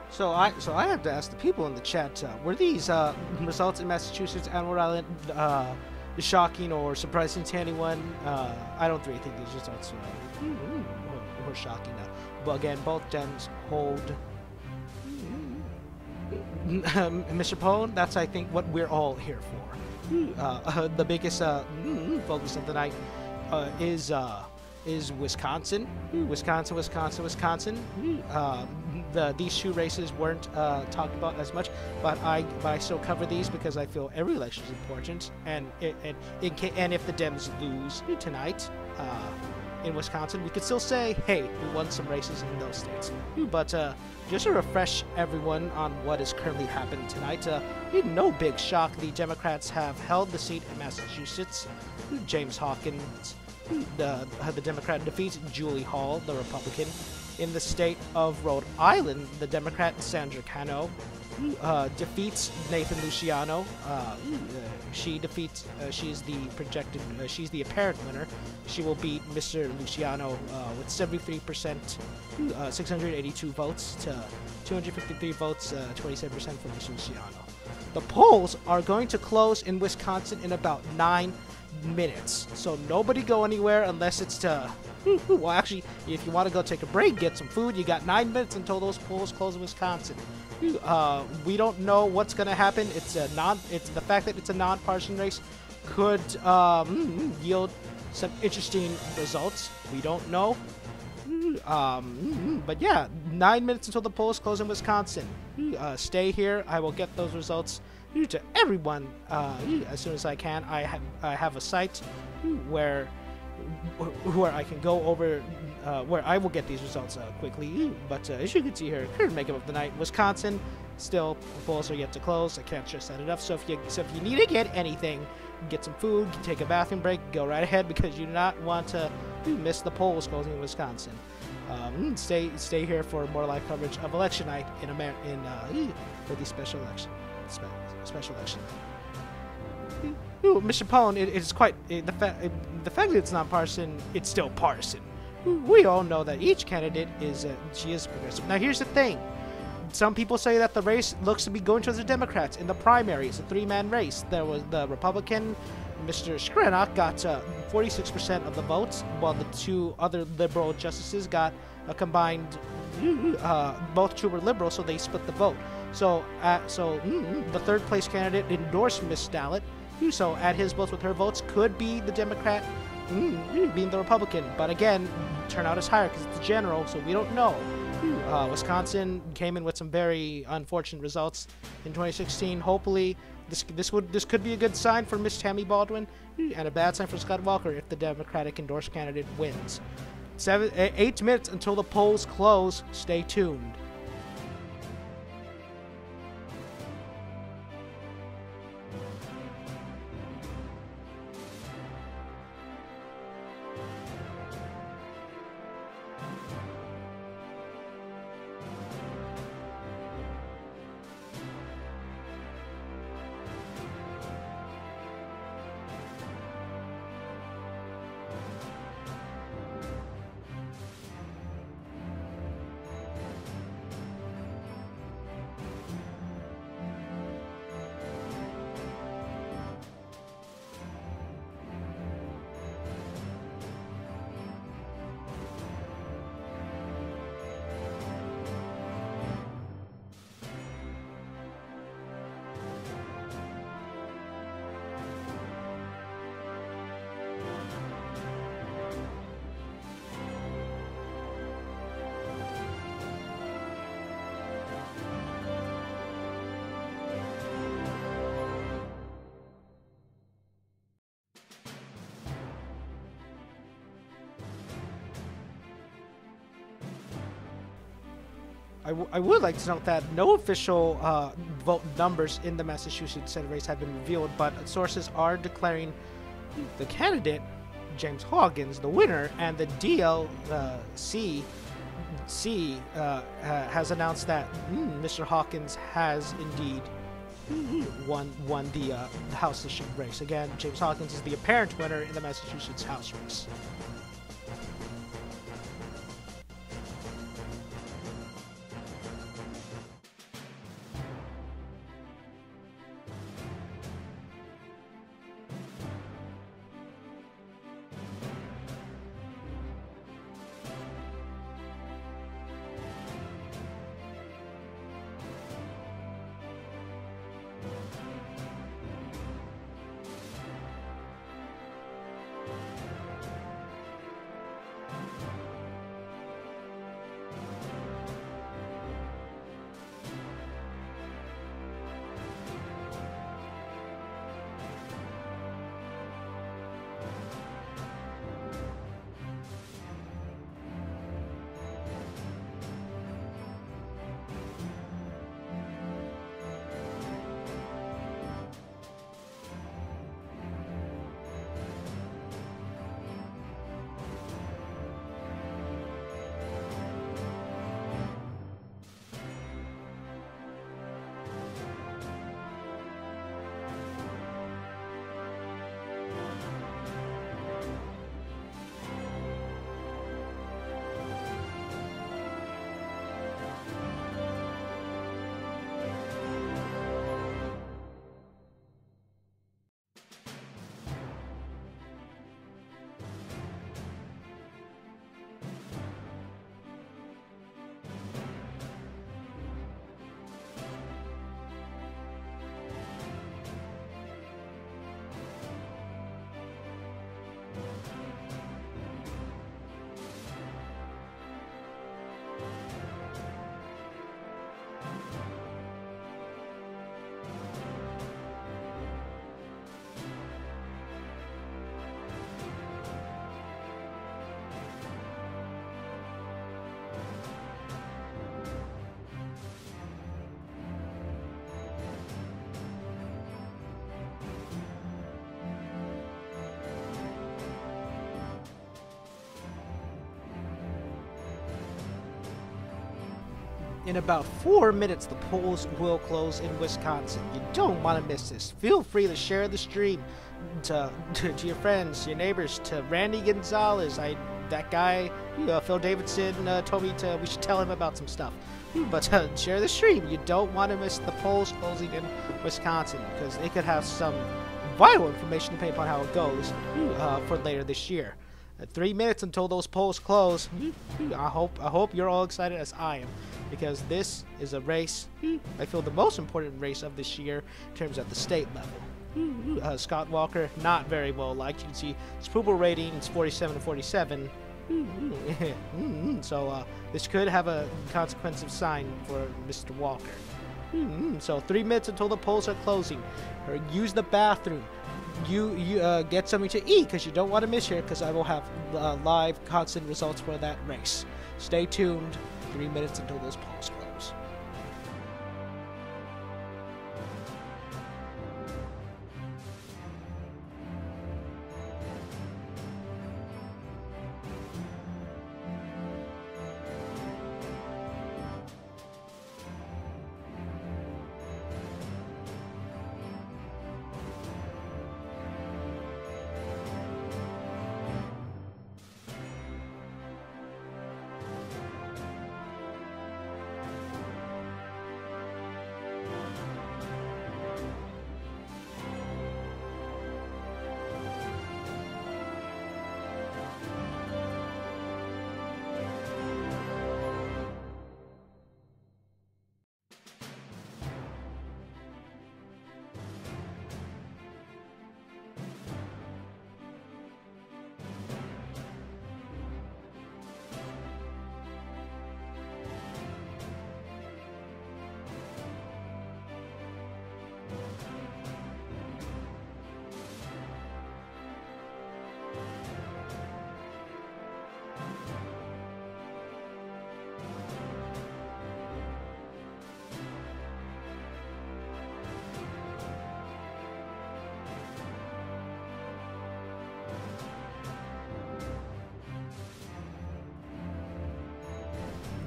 So I have to ask the people in the chat: were these results in Massachusetts and Rhode Island shocking or surprising to anyone? I don't really think these results were shocking. But again, both Dems hold. Mr. Pone, that's I think what we're all here for. The biggest focus of the night is Wisconsin. Wisconsin. These two races weren't talked about as much, but I still cover these because I feel every election is important, and if the Dems lose tonight in Wisconsin, we could still say, hey, we won some races in those states. But just to refresh everyone on what is currently happening tonight, no big shock. The Democrats have held the seat in Massachusetts. James Hawkins, the Democrat, defeats Julie Hall, the Republican. In the state of Rhode Island, the Democrat Sandra Cano defeats Nathan Luciano. She's the apparent winner. She will beat Mr. Luciano with 73%, 682 votes to 253 votes, 27% for Mr. Luciano. The polls are going to close in Wisconsin in about 9 minutes, so nobody go anywhere unless it's to well, actually, if you want to go take a break, get some food, you got 9 minutes until those polls close in Wisconsin. We don't know what's going to happen. It's the fact that it's a non-partisan race could yield some interesting results. We don't know. But yeah, 9 minutes until the polls close in Wisconsin. Stay here. I will get those results to everyone as soon as I can. I have a site where I can go over where I will get these results quickly. But as you can see here, current makeup of the night, Wisconsin, still the polls are yet to close. I can't stress that enough. So if you need to get anything, get some food, take a bathroom break, go right ahead, because you do not want to miss the polls closing in Wisconsin. Stay here for more live coverage of election night for the special election. Special election. Mr. Pone, it is quite the fact that it's not partisan. It's still partisan. We all know that each candidate is progressive. Now here's the thing: some people say that the race looks to be going towards the Democrats in the primary. It's a 3-man race. There was the Republican, Mr. Skrenak, got 46% of the votes, while the 2 other liberal justices got a combined. Both 2 were liberal, so they split the vote. So the 3rd place candidate endorsed Miss Stallet. So add his votes with her votes, could be the Democrat being the Republican. But again, turnout is higher because it's the general, so we don't know. Wisconsin came in with some very unfortunate results in 2016. Hopefully, this could be a good sign for Miss Tammy Baldwin, and a bad sign for Scott Walker if the Democratic endorsed candidate wins. 8 minutes until the polls close. Stay tuned. I would like to note that no official vote numbers in the Massachusetts Senate race have been revealed, but sources are declaring the candidate, James Hawkins, the winner, and the DLC has announced that Mr. Hawkins has indeed won the House district race. Again, James Hawkins is the apparent winner in the Massachusetts House race. In about 4 minutes, the polls will close in Wisconsin. You don't want to miss this. Feel free to share the stream to your friends, your neighbors, to Randy Gonzalez. That guy, Phil Davidson, told me we should tell him about some stuff. But share the stream. You don't want to miss the polls closing in Wisconsin, because they could have some vital information depending upon how it goes for later this year. 3 minutes until those polls close. I hope you're all excited as I am, because this is a race, I feel the most important race of this year in terms of the state level. Scott Walker, not very well liked. You can see his approval rating is 47-47. So this could have a consequential sign for Mr. Walker. So 3 minutes until the polls are closing. Or use the bathroom. You get something to eat, because you don't want to miss here, because I will have live constant results for that race. Stay tuned. 3 minutes until those polls close.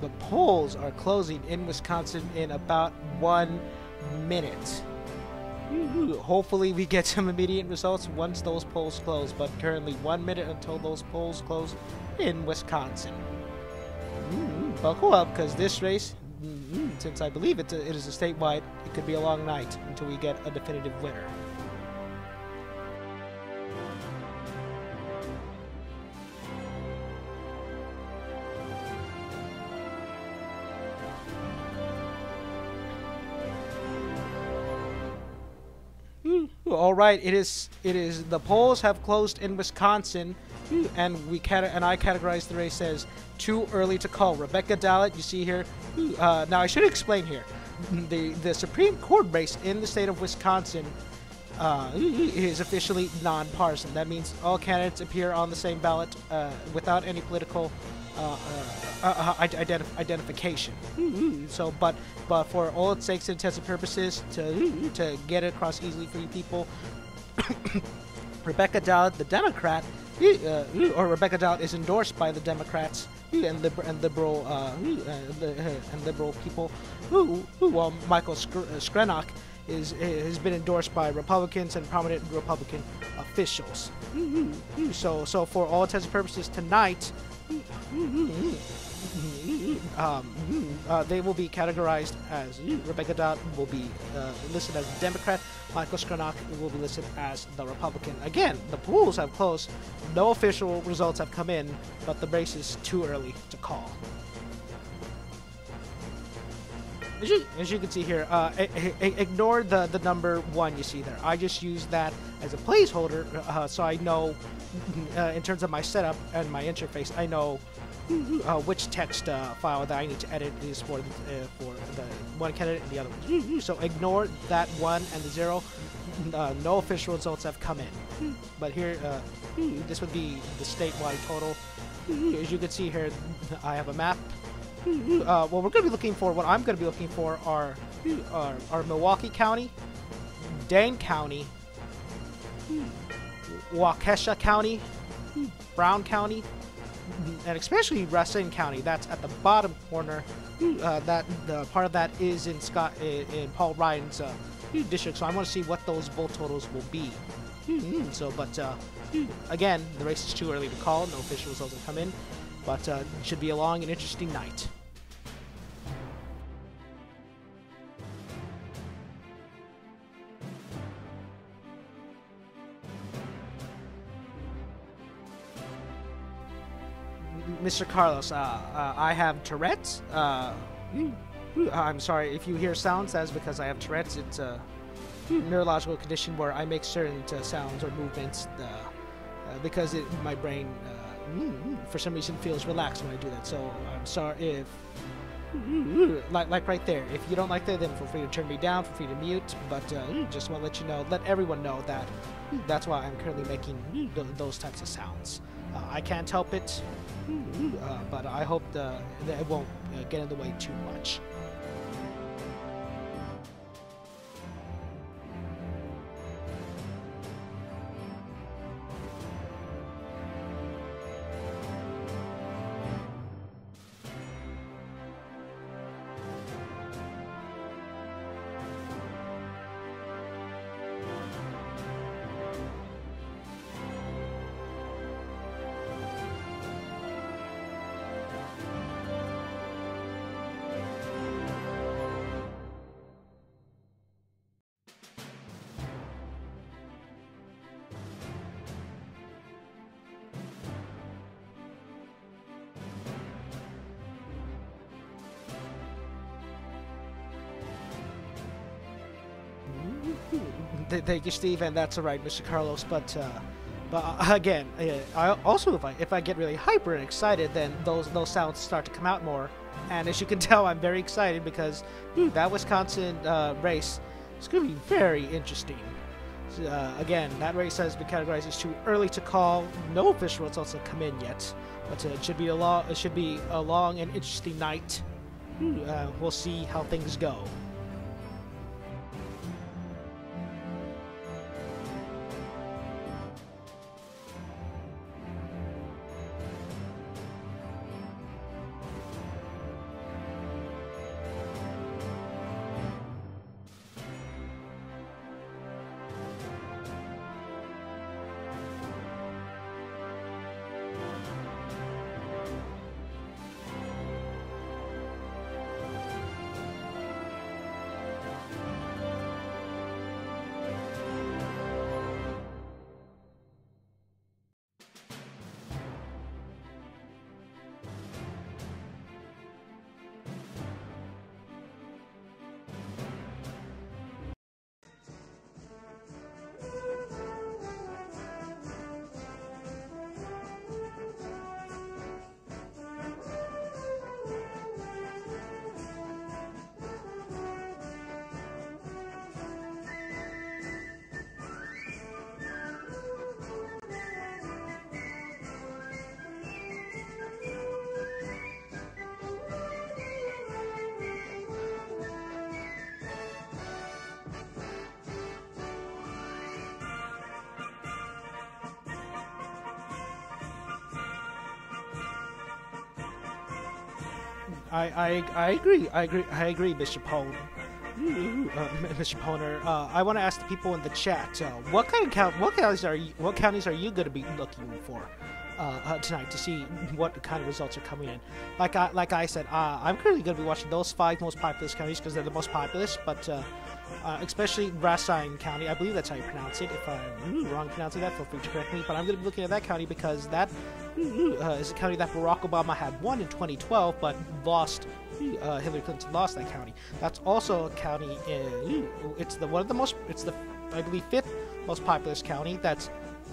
the polls are closing in Wisconsin in about 1 minute. Hopefully we get some immediate results once those polls close, but currently 1 minute until those polls close in Wisconsin. Buckle up, because this race, since I believe it is a statewide, it could be a long night until we get a definitive winner. All right, it is. The polls have closed in Wisconsin, and I categorize the race as too early to call. Rebecca Dallet, you see here. Now I should explain here, the Supreme Court race in the state of Wisconsin is officially nonpartisan. That means all candidates appear on the same ballot without any political identification. So, but for all its sakes and intents and purposes, to get it across easily for you people, Rebecca Dallet, the Democrat, or Rebecca Dallet is endorsed by the Democrats and liberal people, while Michael Skrenak has been endorsed by Republicans and prominent Republican officials. So for all intents and purposes tonight, they will be categorized as Rebecca Dallet will be listed as the Democrat. Michael Skrenak will be listed as the Republican. Again, the polls have closed. No official results have come in, but the race is too early to call. As you can see here, ignore the number 1 you see there. I just use that as a placeholder, so I know, in terms of my setup and my interface, I know which text file that I need to edit is for the one candidate and the other one. So ignore that 1 and the 0. No official results have come in. But here, this would be the statewide total. As you can see here, I have a map. What we're going to be looking for, what I'm going to be looking for are Milwaukee County, Dane County, Waukesha County, Brown County, and especially Racine County. That's at the bottom corner. That the part of that is in Paul Ryan's district. So I want to see what those vote totals will be. Again, the race is too early to call. No official results have come in, but it should be a long and interesting night. Mr. Carlos, I have Tourette's. I'm sorry if you hear sounds. That's because I have Tourette's. It's a neurological condition where I make certain sounds or movements because my brain, for some reason, feels relaxed when I do that. So I'm sorry if, like right there, if you don't like that, then feel free to turn me down, feel free to mute. But just want to let you know, let everyone know that that's why I'm currently making those types of sounds. I can't help it, but I hope that it won't get in the way too much. Thank you, Steve, and that's all right, Mr. Carlos. But again, I also if I get really hyper and excited, then those sounds start to come out more. And as you can tell, I'm very excited because that Wisconsin race is going to be very interesting. Again, that race has been categorized as too early to call. No official results have come in yet, but it should be a long and interesting night. We'll see how things go. I agree. I agree, Mr. Pone. Mr. Poner, I want to ask the people in the chat, what counties are you going to be looking for tonight to see what kind of results are coming in? Like I said, I'm currently going to be watching those 5 most populous counties because they're the most populous, but especially Rasein County, I believe that's how you pronounce it. If I'm wrong pronouncing that, feel free to correct me. But I'm going to be looking at that county because that is a county that Barack Obama had won in 2012, but lost. Hillary Clinton lost that county. That's also a county. It's the I believe 5th most populous county.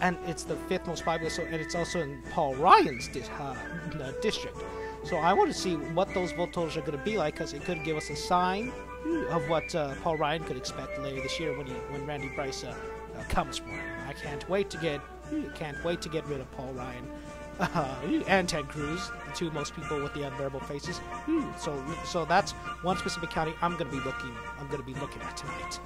And it's the 5th most populous. And it's also in Paul Ryan's district. So I want to see what those vote totals are going to be like, because it could give us a sign of what Paul Ryan could expect later this year when Randy Bryce comes for him. I can't wait to get rid of Paul Ryan. And Ted Cruz, the 2 most people with the unbearable faces. So that's one specific county I'm going to be looking at tonight.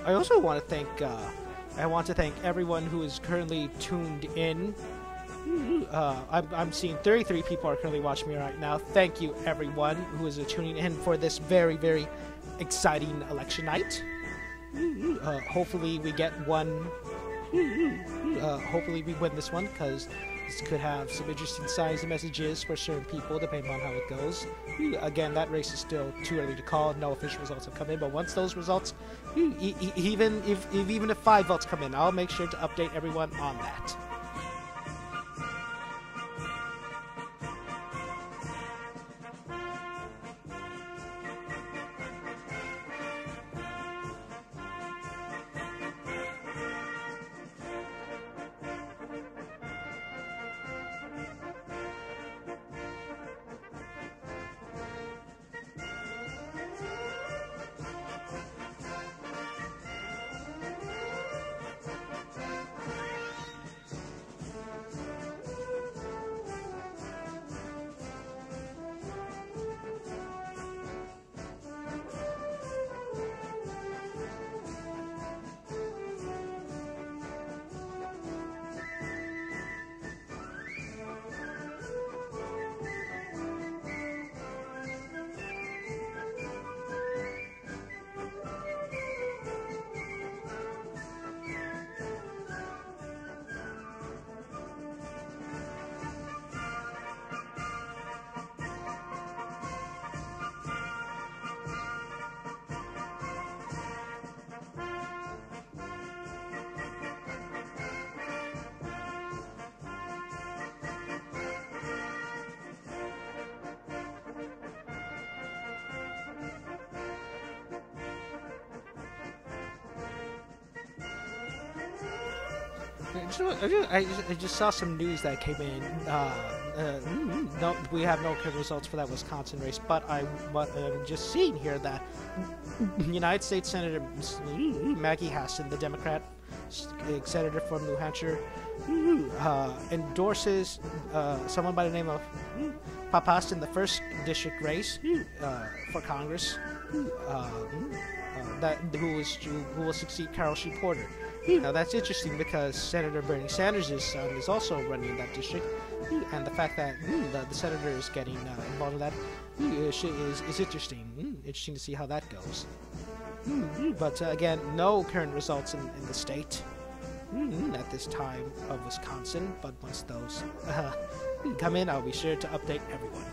I also want to thank everyone who is currently tuned in. I'm seeing 33 people are currently watching me right now. Thank you, everyone who is tuning in for this very, very exciting election night. Hopefully we get one. Hopefully we win this one, because this could have some interesting signs and messages for certain people, depending on how it goes. Again, that race is still too early to call. No official results have come in, but once those results, even if 5 votes come in, I'll make sure to update everyone on that. I just saw some news that came in. No, we have no current results for that Wisconsin race, but I'm just seeing here that United States Senator Maggie Hassan, the Democrat senator from New Hampshire, endorses someone by the name of Papast in the 1st district race for Congress, who will succeed Carol Shee Porter. Now that's interesting because Senator Bernie Sanders' son is also running in that district, and the fact that the senator is getting involved in that is interesting. Interesting to see how that goes. But again, no current results in the state at this time of Wisconsin. But once those come in, I'll be sure to update everyone.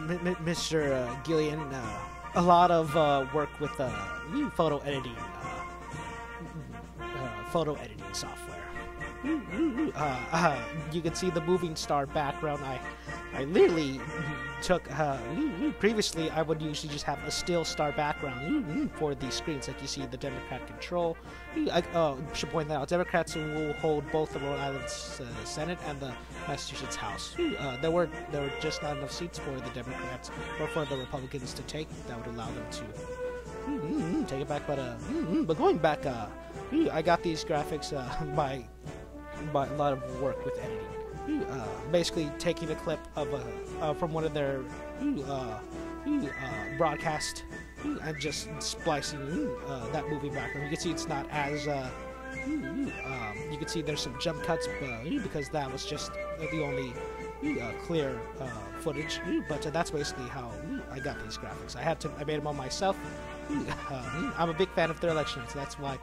Mr. Gillian, a lot of work with photo editing software. You can see the moving star background. I literally took previously I would usually just have a still star background for these screens, like you see the Democrat control. I should point that out. Democrats will hold both the Rhode Island Senate and the Massachusetts House. There were just not enough seats for the Democrats or for the Republicans to take that would allow them to take it back. But going back, I got these graphics by a lot of work with editing. Basically taking a clip of from one of their broadcast and just splicing that moving background. You can see it's not as you can see there's some jump cuts because that was just the only clear footage. But that's basically how I got these graphics. I made them all myself. I'm a big fan of their elections. So that's why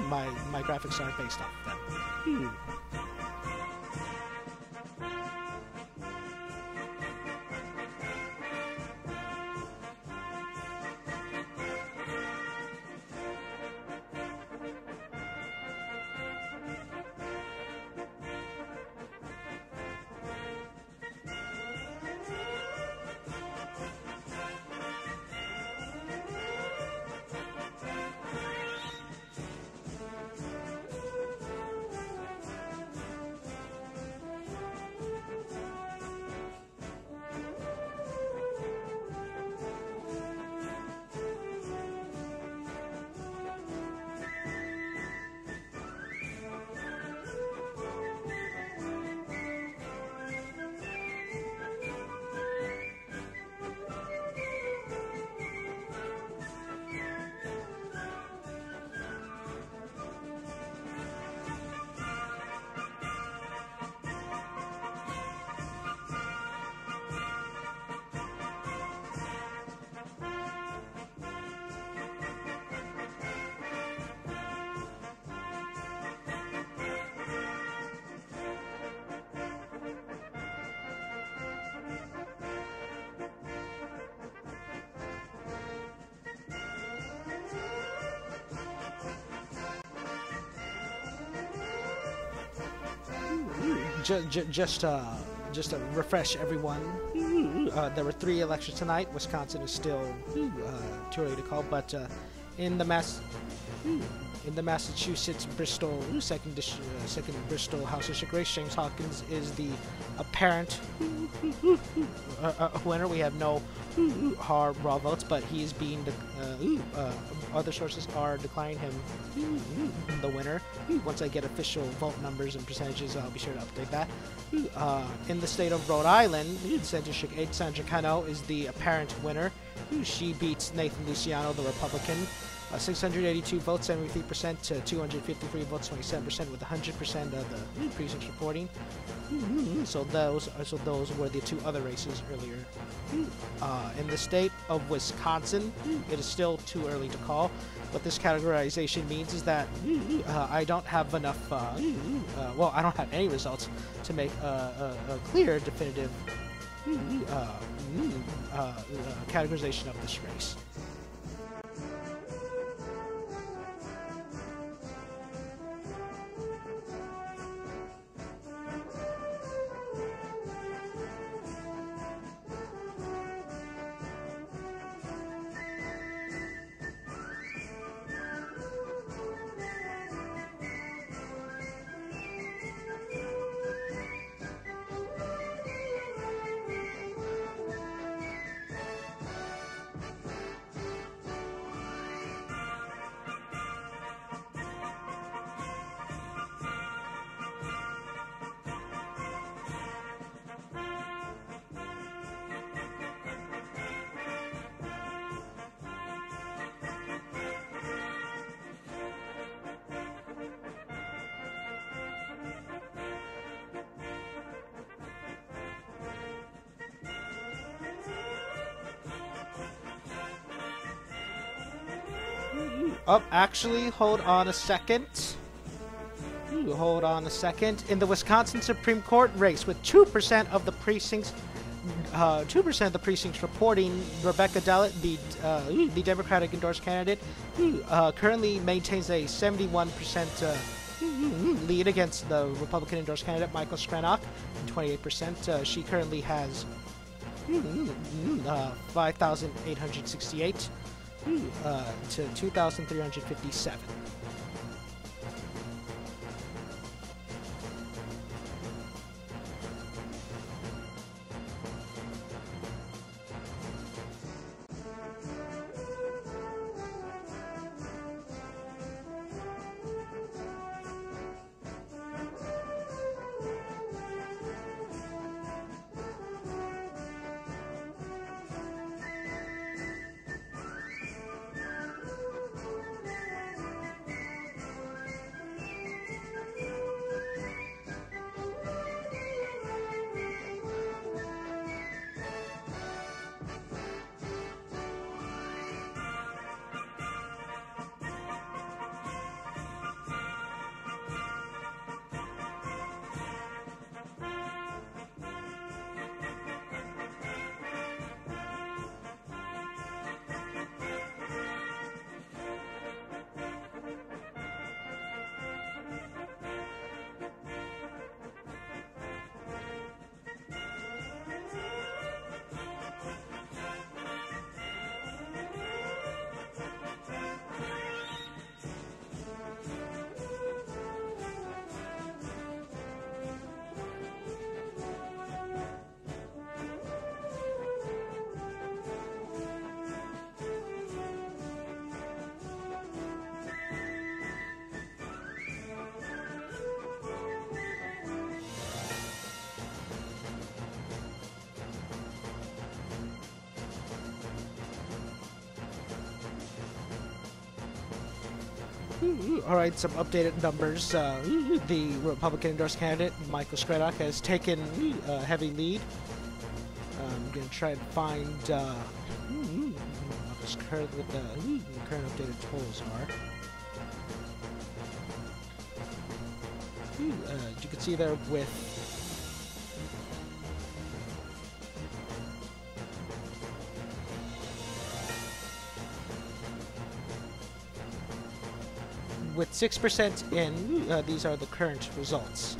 my graphics are based off of them. Just to refresh everyone, there were 3 elections tonight. Wisconsin is still too early to call, but in the Massachusetts Bristol second Bristol House District race, James Hawkins is the apparent winner. We have no hard raw votes, but he is being other sources are declaring him the winner. Once I get official vote numbers and percentages, I'll be sure to update that. In the state of Rhode Island, Senate District 8, Sandra Cano is the apparent winner. She beats Nathan Luciano, the Republican. 682 votes, 73% to 253 votes, 27%, with 100% of the precincts reporting. So those were the 2 other races earlier. In the state of Wisconsin, it is still too early to call. What this categorization means is that I don't have enough. Well, I don't have any results to make a clear, definitive categorization of this race. Oh, actually, hold on a second. Hold on a second. In the Wisconsin Supreme Court race, with 2% of the precincts 2% of the precincts reporting Rebecca Dallett, the Democratic endorsed candidate, currently maintains a 71% lead against the Republican endorsed candidate Michael Scranach, 28%. She currently has 5,868 to 2,357. All right, some updated numbers. The Republican endorsed candidate, Michael Scranach, has taken a heavy lead. I'm going to try and find what the current updated totals are. You can see there with with 6% in, these are the current results.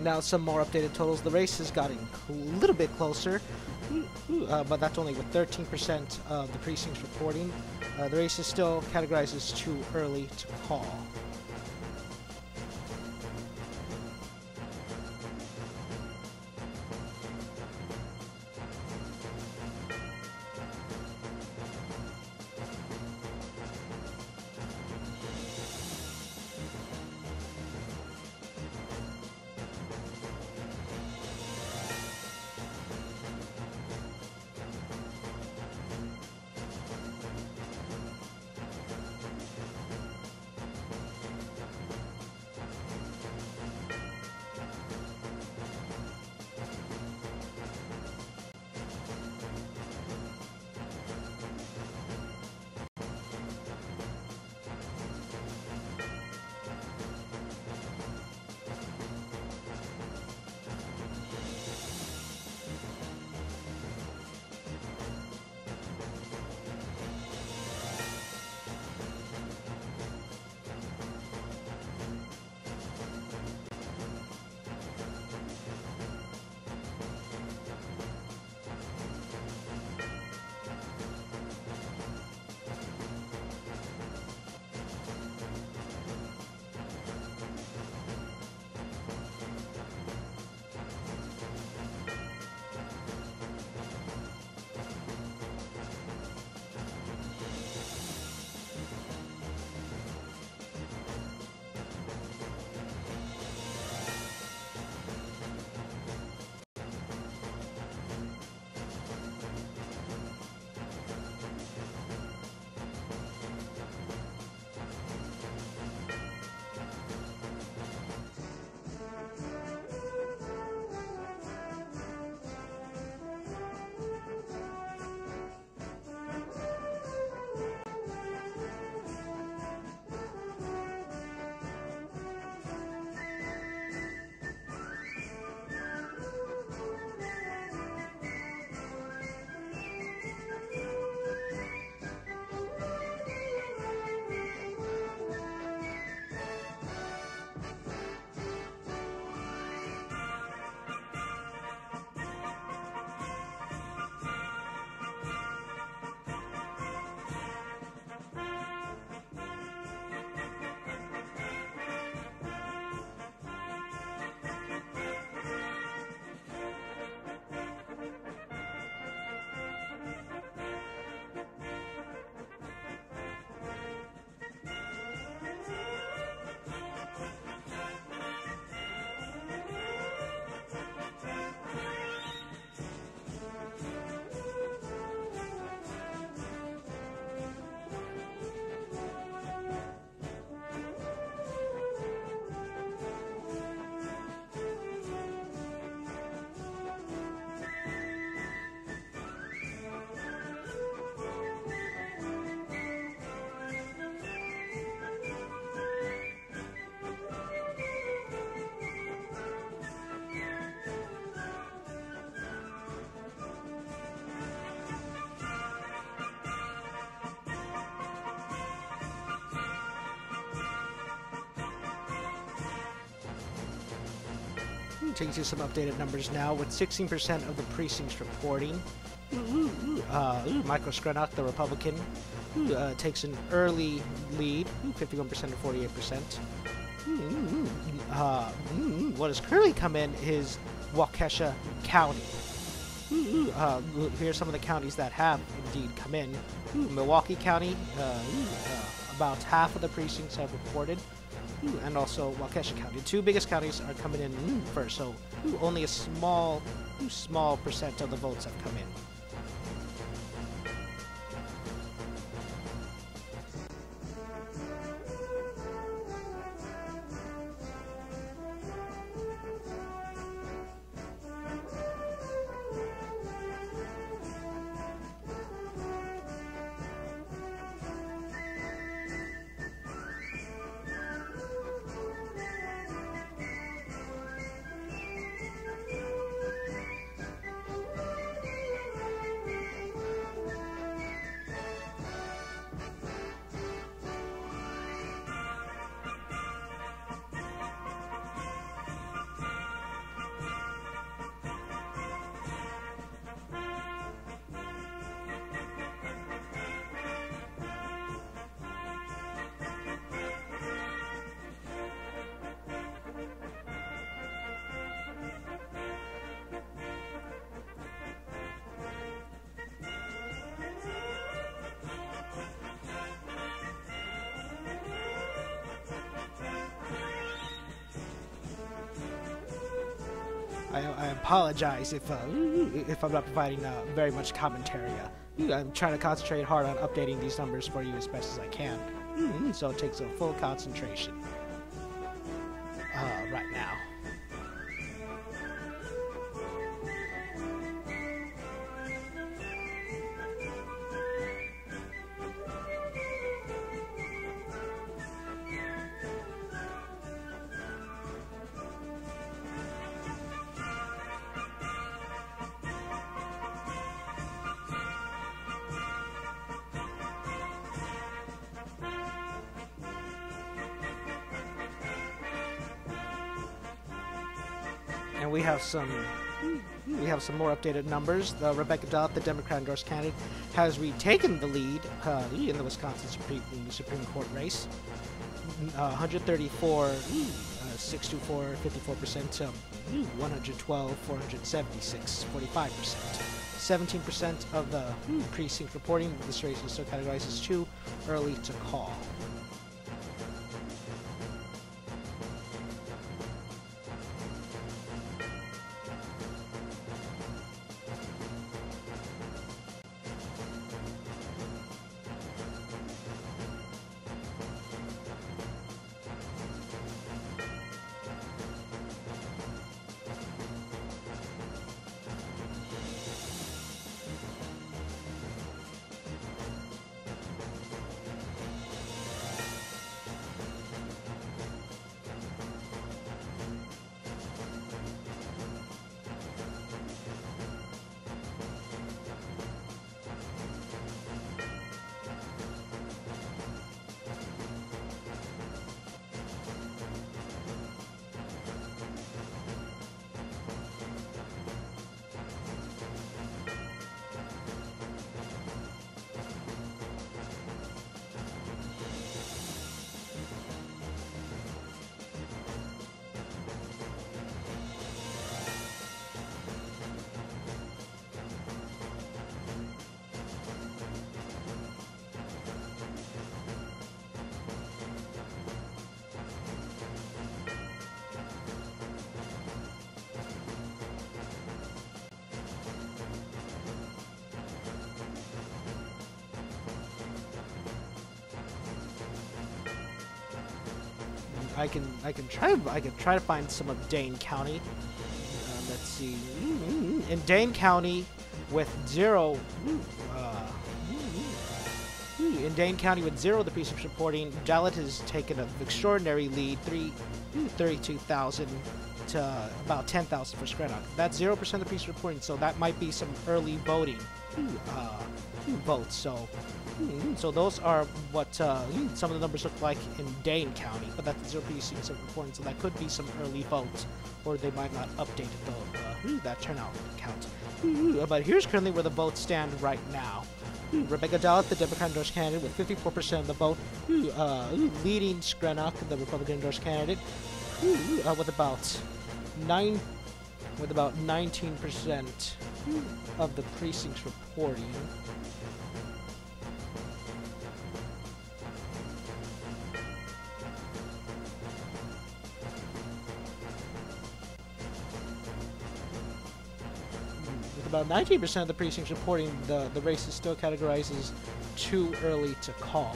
Now some more updated totals. The race is getting a little bit closer, but that's only with 13% of the precincts reporting. The race is still categorized as too early to call. Taking you some updated numbers now, with 16% of the precincts reporting. Michael Skrenak, the Republican, takes an early lead, 51% to 48%. What has currently come in is Waukesha County. Here's some of the counties that have indeed come in. Milwaukee County, about half of the precincts have reported. And also Waukesha County. The two biggest counties are coming in first, so only a small percent of the votes have come in. I apologize if I'm not providing very much commentary. I'm trying to concentrate hard on updating these numbers for you as best as I can. So it takes a full concentration right now. And we have some more updated numbers. Rebecca Dot, the Democrat-endorsed candidate, has retaken the lead in the Wisconsin Supreme Court race. 134, 624, 54% to 112, 476, 45%. 17% of the precinct reporting this race is still categorized as too early to call. I can try to find some of Dane County. Let's see. In Dane County, with zero. In Dane County, with zero of the precincts reporting, Jallet has taken an extraordinary lead, 32,000 to about 10,000 for Scrannock. That's 0% of the precincts reporting, so that might be some early voting votes. So those are what some of the numbers look like in Dane County, but that's 0 precincts of reporting, so that could be some early votes, or they might not update that turnout count. But here's currently where the votes stand right now. Rebecca Dowlett, the Democrat-endorsed candidate, with 54% of the vote, leading Scrannock, the Republican-endorsed candidate, with about 19% of the precincts reporting. About 19% of the precincts reporting, the race is still categorized as too early to call.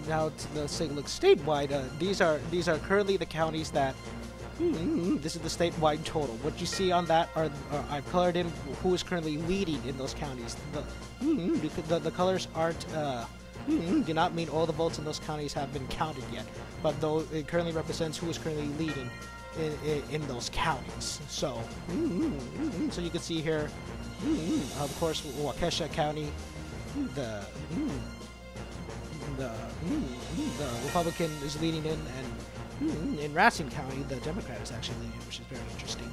Now to the St. Luke statewide, these are currently the counties that this is the statewide total. What you see on that are I've colored in who is currently leading in those counties. The colors aren't do not mean all the votes in those counties have been counted yet, but though it currently represents who is currently leading in those counties. So, so you can see here, of course, Waukesha County, the Republican is leading in, and in Racine County, the Democrat is actually leading in, which is very interesting.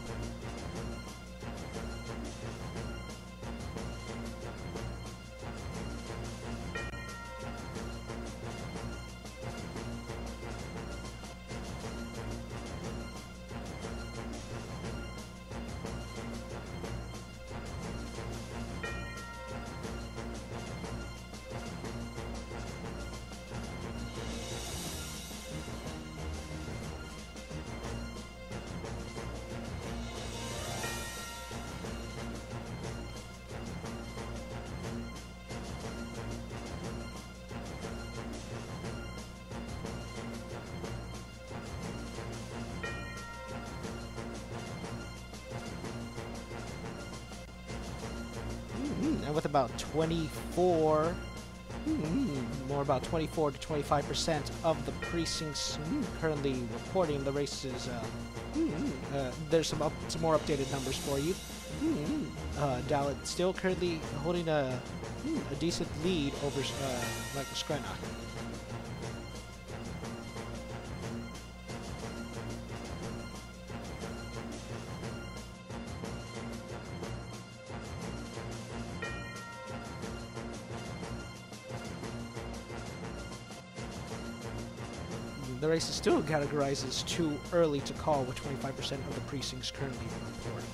And with about 24, more about 24 to 25% of the precincts currently reporting the races, there's some more updated numbers for you. Dalit still currently holding a decent lead over Michael Skrenak. The race is still categorized as too early to call, with 25% of the precincts currently reporting.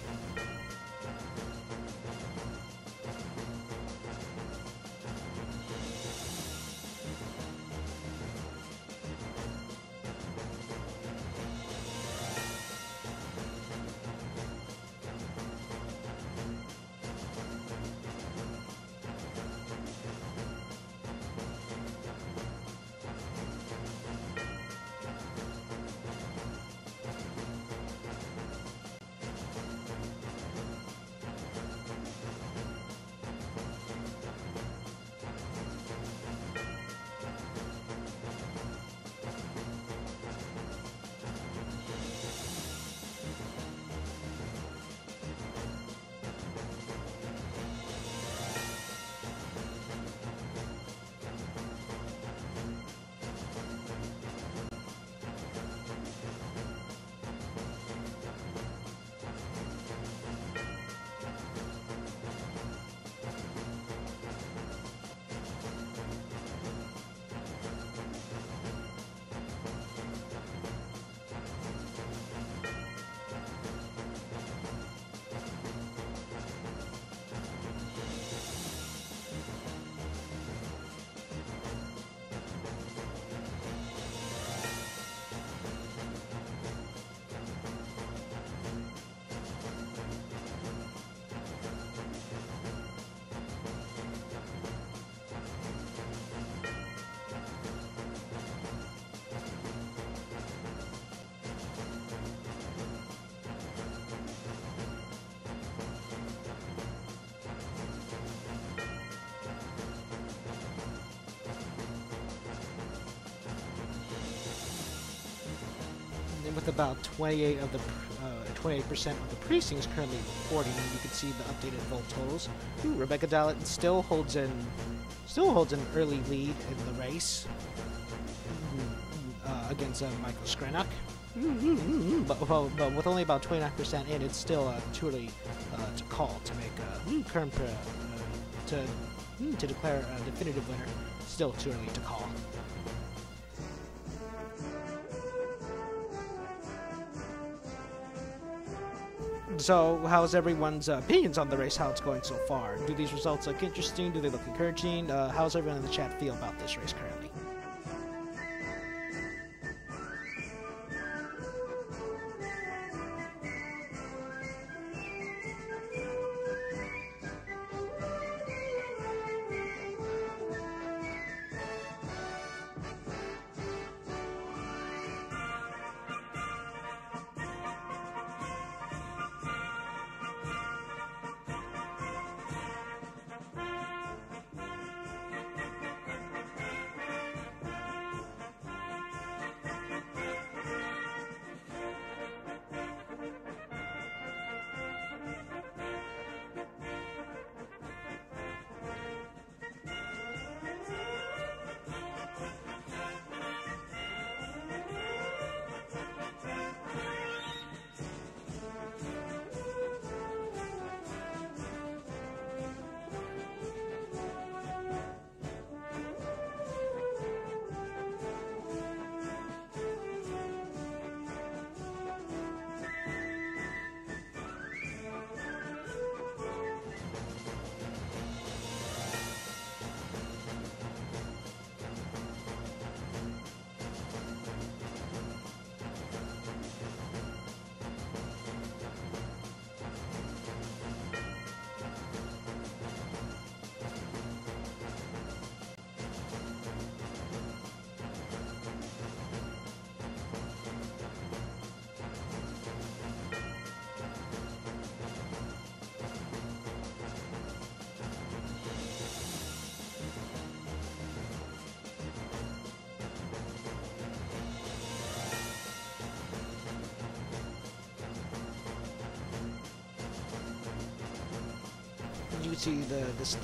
With about 28% of the precincts currently reporting, you can see the updated vote totals. Rebecca Dalit still holds an early lead in the race against Michael Skrenak. But with only about 29% in, it's still too early to call to make a current to declare a definitive winner. Still too early to call. So, how's everyone's opinions on the race, how it's going so far? Do these results look interesting? Do they look encouraging? How's everyone in the chat feel about this race currently? can see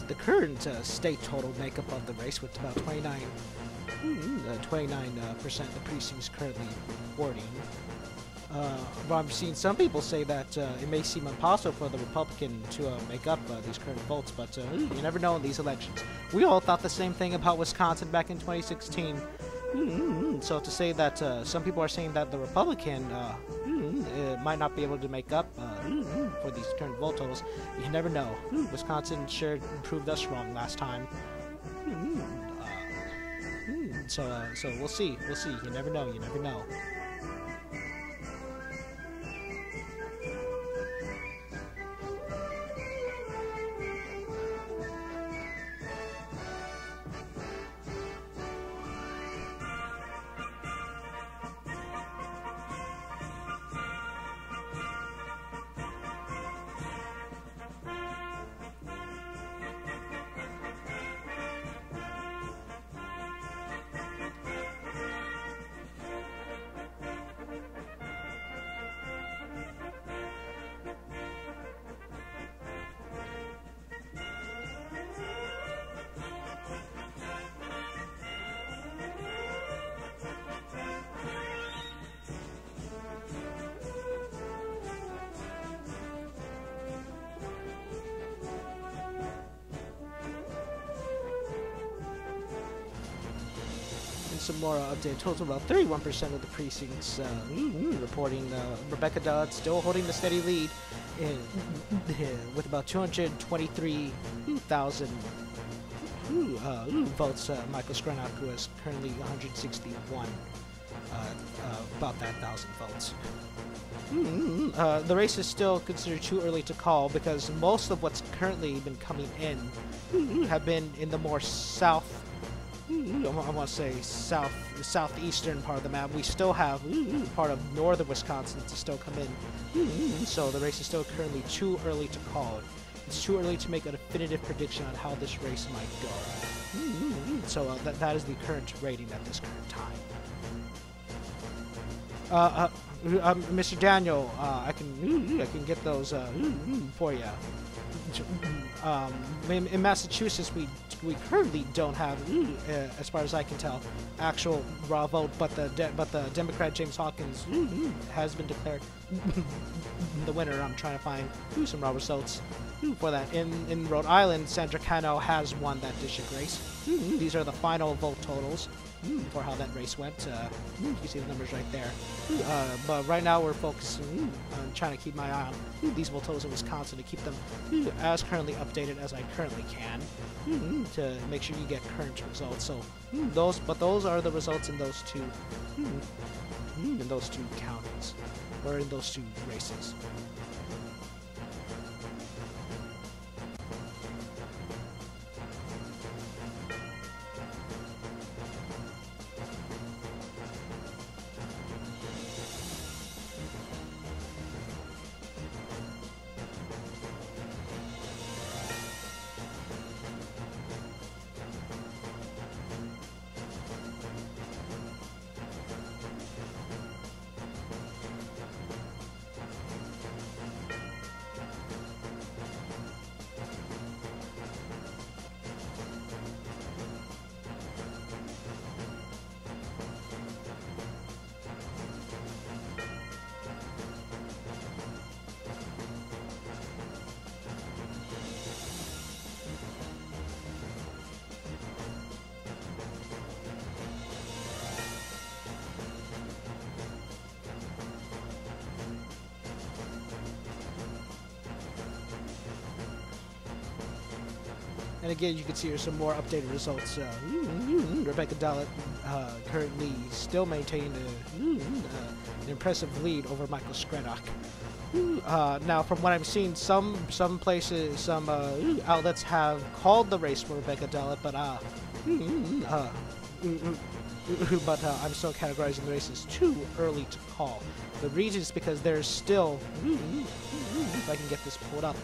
the current state total makeup of the race with about 29% of the precincts currently voting. I'm seeing some people say that it may seem impossible for the Republican to make up these current votes, but you never know in these elections. We all thought the same thing about Wisconsin back in 2016. So to say that some people are saying that the Republican might not be able to make up for these current vote totals, you never know. Wisconsin sure proved us wrong last time. So we'll see. We'll see. You never know. You never know. Some more update. Total about 31% of the precincts reporting Rebecca Dodd still holding the steady lead with about 223,000 votes. Michael Skrenak, who is currently 161, about that 1,000 votes. The race is still considered too early to call because most of what's currently been coming in have been in the more south. I want to say southeastern part of the map. We still have part of northern Wisconsin to still come in. So the race is still currently too early to call. It's too early to make a definitive prediction on how this race might go. So that is the current rating at this current time. Mr. Daniel, I can get those for you. In Massachusetts, we currently don't have, as far as I can tell, actual raw vote, but the Democrat James Hawkins has been declared the winner. I'm trying to find some raw results for that. In Rhode Island, Sandra Cano has won that district race. These are the final vote totals for how that race went. You can see the numbers right there. But right now we're focusing on trying to keep my eye on these vote totals in Wisconsin to keep them as currently updated as I currently can to make sure you get current results. So those are the results in those two counties or in those two races. And again, you can see here some more updated results. Rebecca Dollett currently still maintaining an impressive lead over Michael Skrenak. Now, from what I'm seeing, some places, some outlets have called the race for Rebecca Dollett, but I'm still categorizing the race as too early to call. The reason is because there's still, if I can get this pulled up,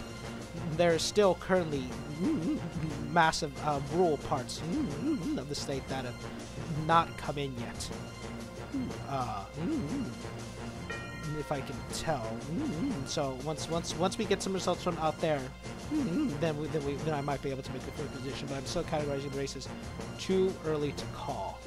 there's still currently massive rural parts of the state that have not come in yet. if I can tell. So once we get some results from out there, then I might be able to make a fair position. But I'm still categorizing the races too early to call.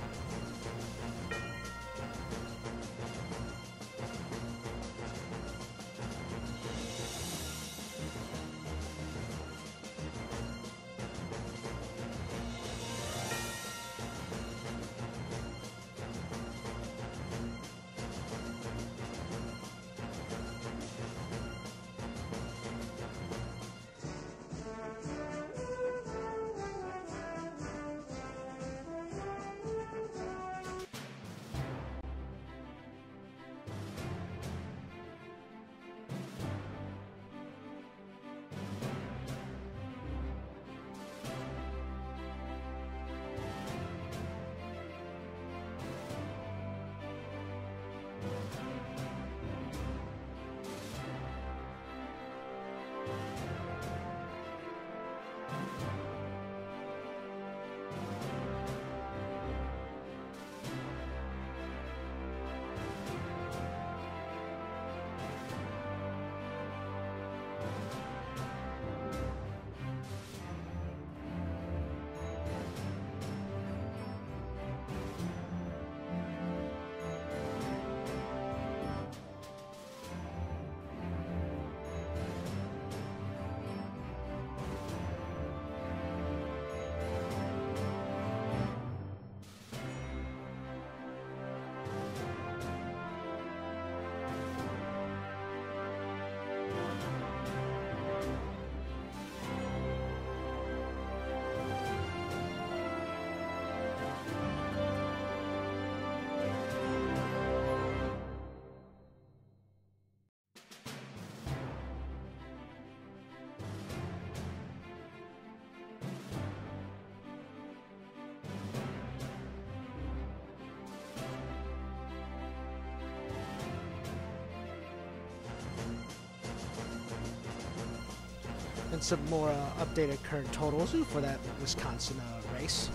And some more updated current totals for that Wisconsin race.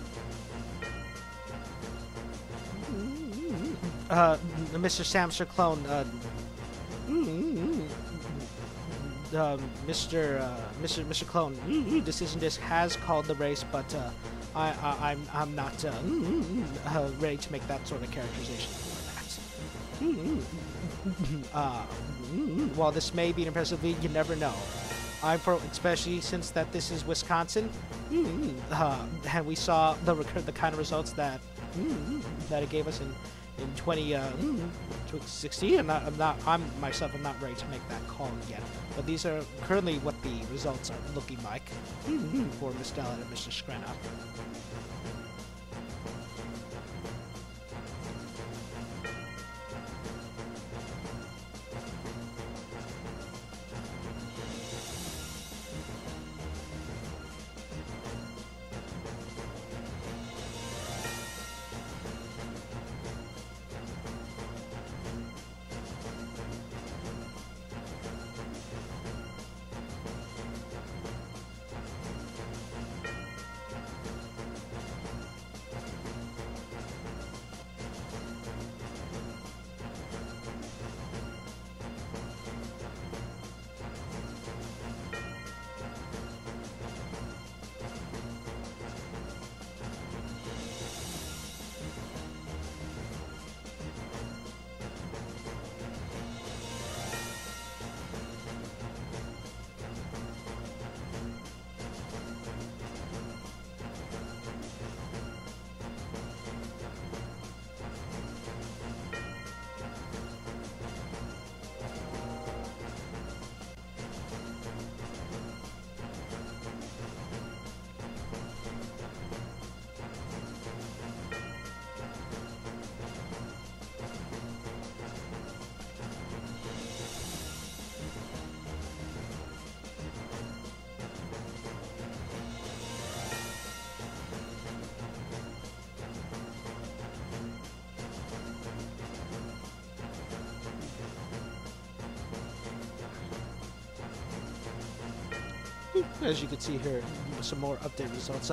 Mr. Samster Clone, Mr. Clone, Decision Disc has called the race, but I'm not ready to make that sort of characterization for that. While this may be an impressive lead, you never know. Especially since that this is Wisconsin, and we saw the kind of results that it gave us in 2016. I'm not ready to make that call yet. But these are currently what the results are looking like for Mr. Dallin and Mr. Skrenna. As you can see here, some more updated results.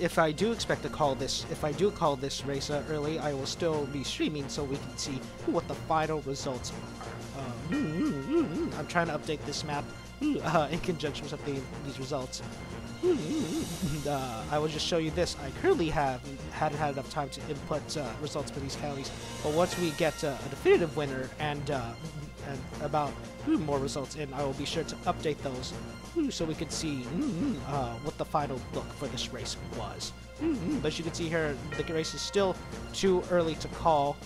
If I do expect to call this, if I do call this race early, I will still be streaming so we can see what the final results are. I'm trying to update this map in conjunction with updating these results. I will just show you this. I currently hadn't had enough time to input results for these counties, but once we get a definitive winner and about more results in, I will be sure to update those so we can see what the final look for this race was. But as you can see here, the race is still too early to call.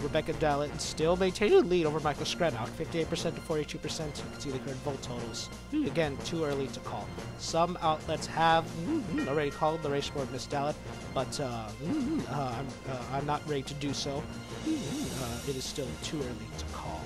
Rebecca Dallet still maintaining a lead over Michael Skrenak, 58% to 42%. You can see the current vote totals. Again, too early to call. Some outlets have already called the race for Miss Dallet, but I'm not ready to do so. It is still too early to call.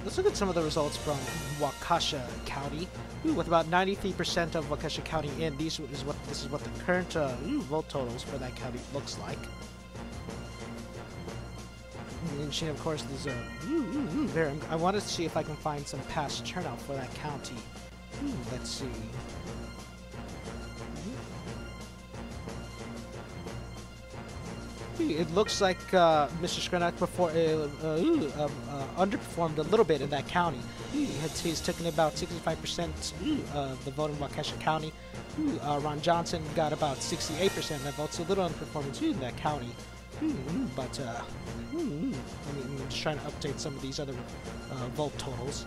Let's look at some of the results from Waukesha County. With about 93% of Waukesha County in, this is what the current vote totals for that county looks like. And she, of course, there's a I wanted to see if I can find some past turnout for that county. Let's see. It looks like Mr. Skrenak underperformed a little bit in that county. He's taken about 65% of the vote in Waukesha County. Ron Johnson got about 68% of that vote, so a little underperformance in that county. But I'm just trying to update some of these other vote totals.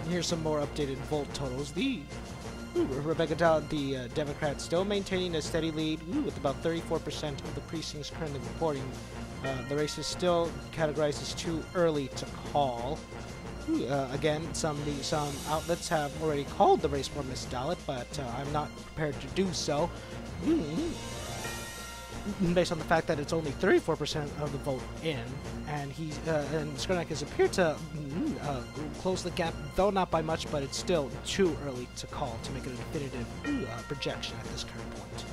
Here's some more updated vote totals. Rebecca Dowd, the Democrat, still maintaining a steady lead with about 34% of the precincts currently reporting. The race is still categorized as too early to call. Again, some outlets have already called the race for Miss Dalit, but I'm not prepared to do so. Based on the fact that it's only 34% of the vote in, and Skrnak has appeared to close the gap, though not by much, but it's still too early to call to make it a definitive projection at this current point.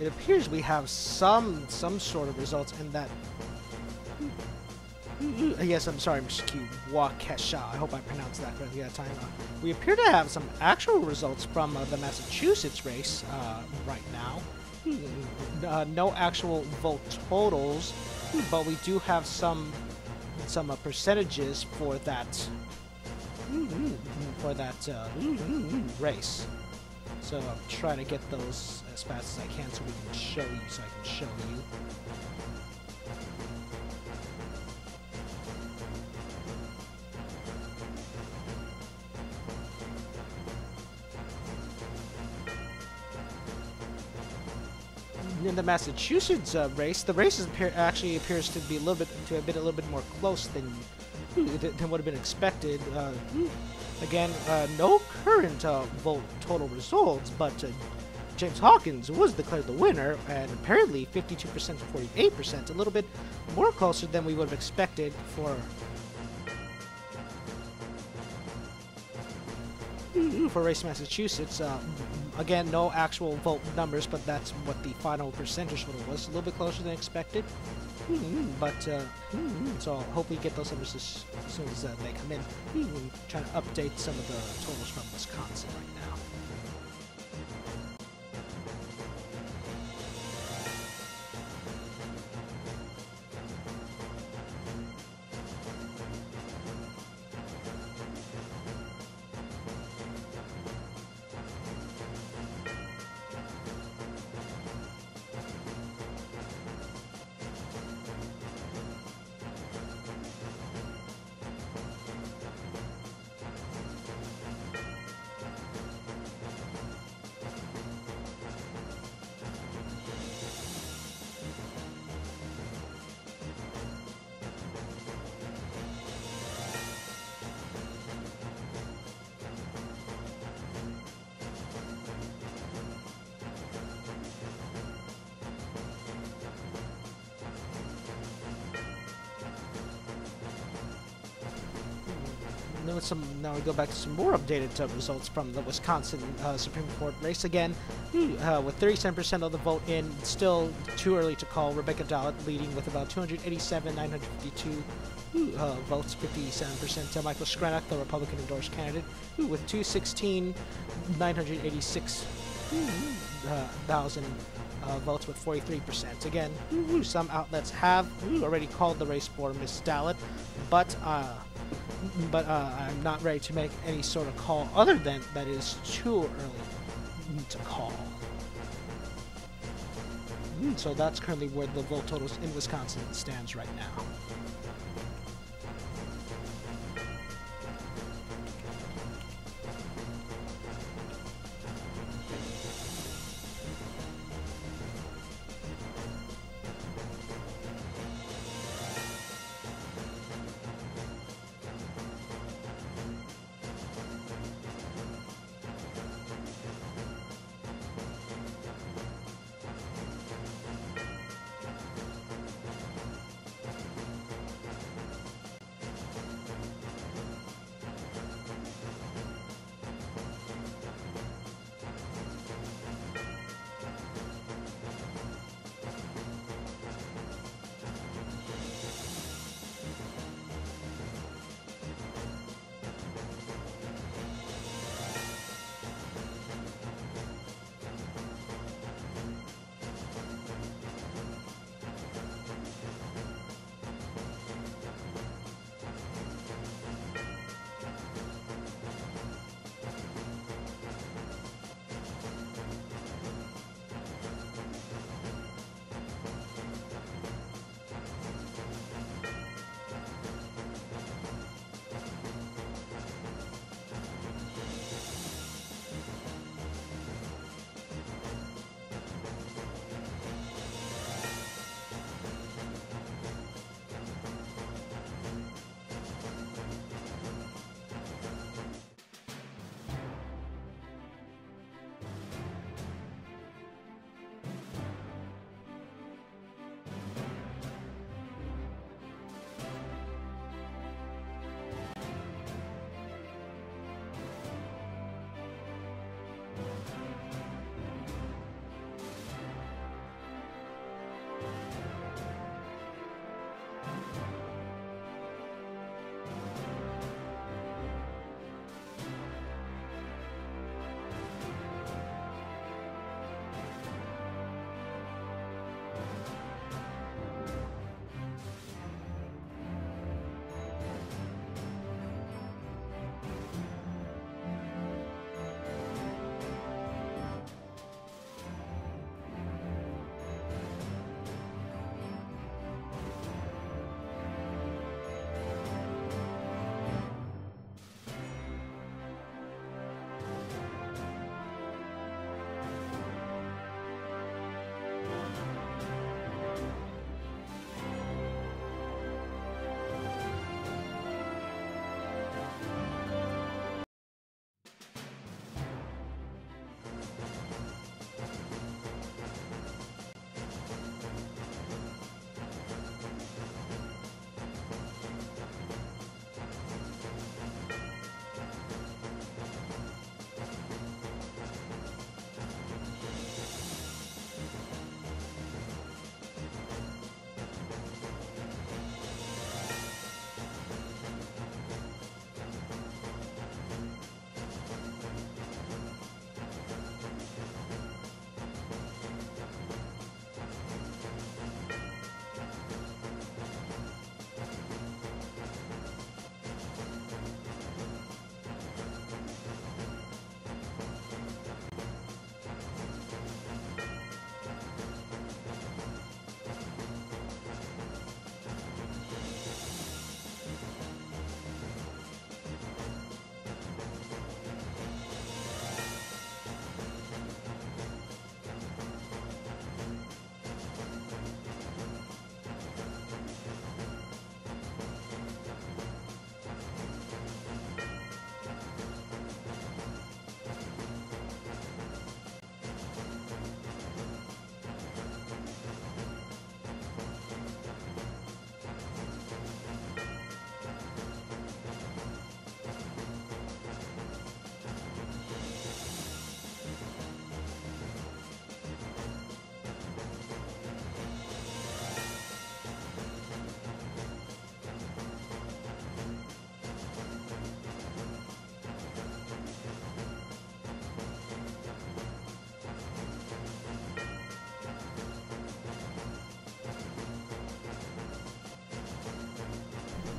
It appears we have some sort of results in that. Yes, I'm sorry, Mr. Q. Waukesha. I hope I pronounced that correctly that time. We appear to have some actual results from the Massachusetts race right now. No actual vote totals, but we do have some percentages for that race. So I'm trying to get those as fast as I can so we can show you, so I can show you. In the Massachusetts race, the race actually appears to be have been a little bit more close than would have been expected. Again, no current vote total results, but James Hawkins was declared the winner, and apparently 52% to 48%, a little bit more closer than we would have expected for Race Massachusetts. Again, no actual vote numbers, but that's what the final percentage total was. A little bit closer than expected. So I'll hopefully get those numbers as soon as they come in. Trying to update some of the totals from Wisconsin right now. Now we go back to some more updated results from the Wisconsin Supreme Court race again. With 37% of the vote in, still too early to call. Rebecca Dalit leading with about 287,952 votes, 57%. Michael Skrnak, the Republican-endorsed candidate, with 216,986 thousand votes, with 43%. Again, some outlets have already called the race for Miss Dalit, but I'm not ready to make any sort of call other than that it is too early to call. So that's currently where the vote totals in Wisconsin stands right now.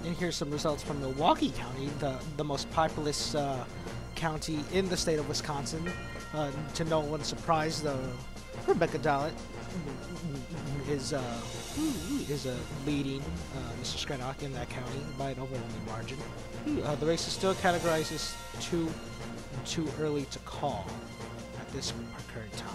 And here's some results from Milwaukee County, the most populous county in the state of Wisconsin. To no one's surprise, Rebecca Dollett is leading Mr. Skrenok in that county by an overwhelming margin. The race is still categorized as too early to call at this current time.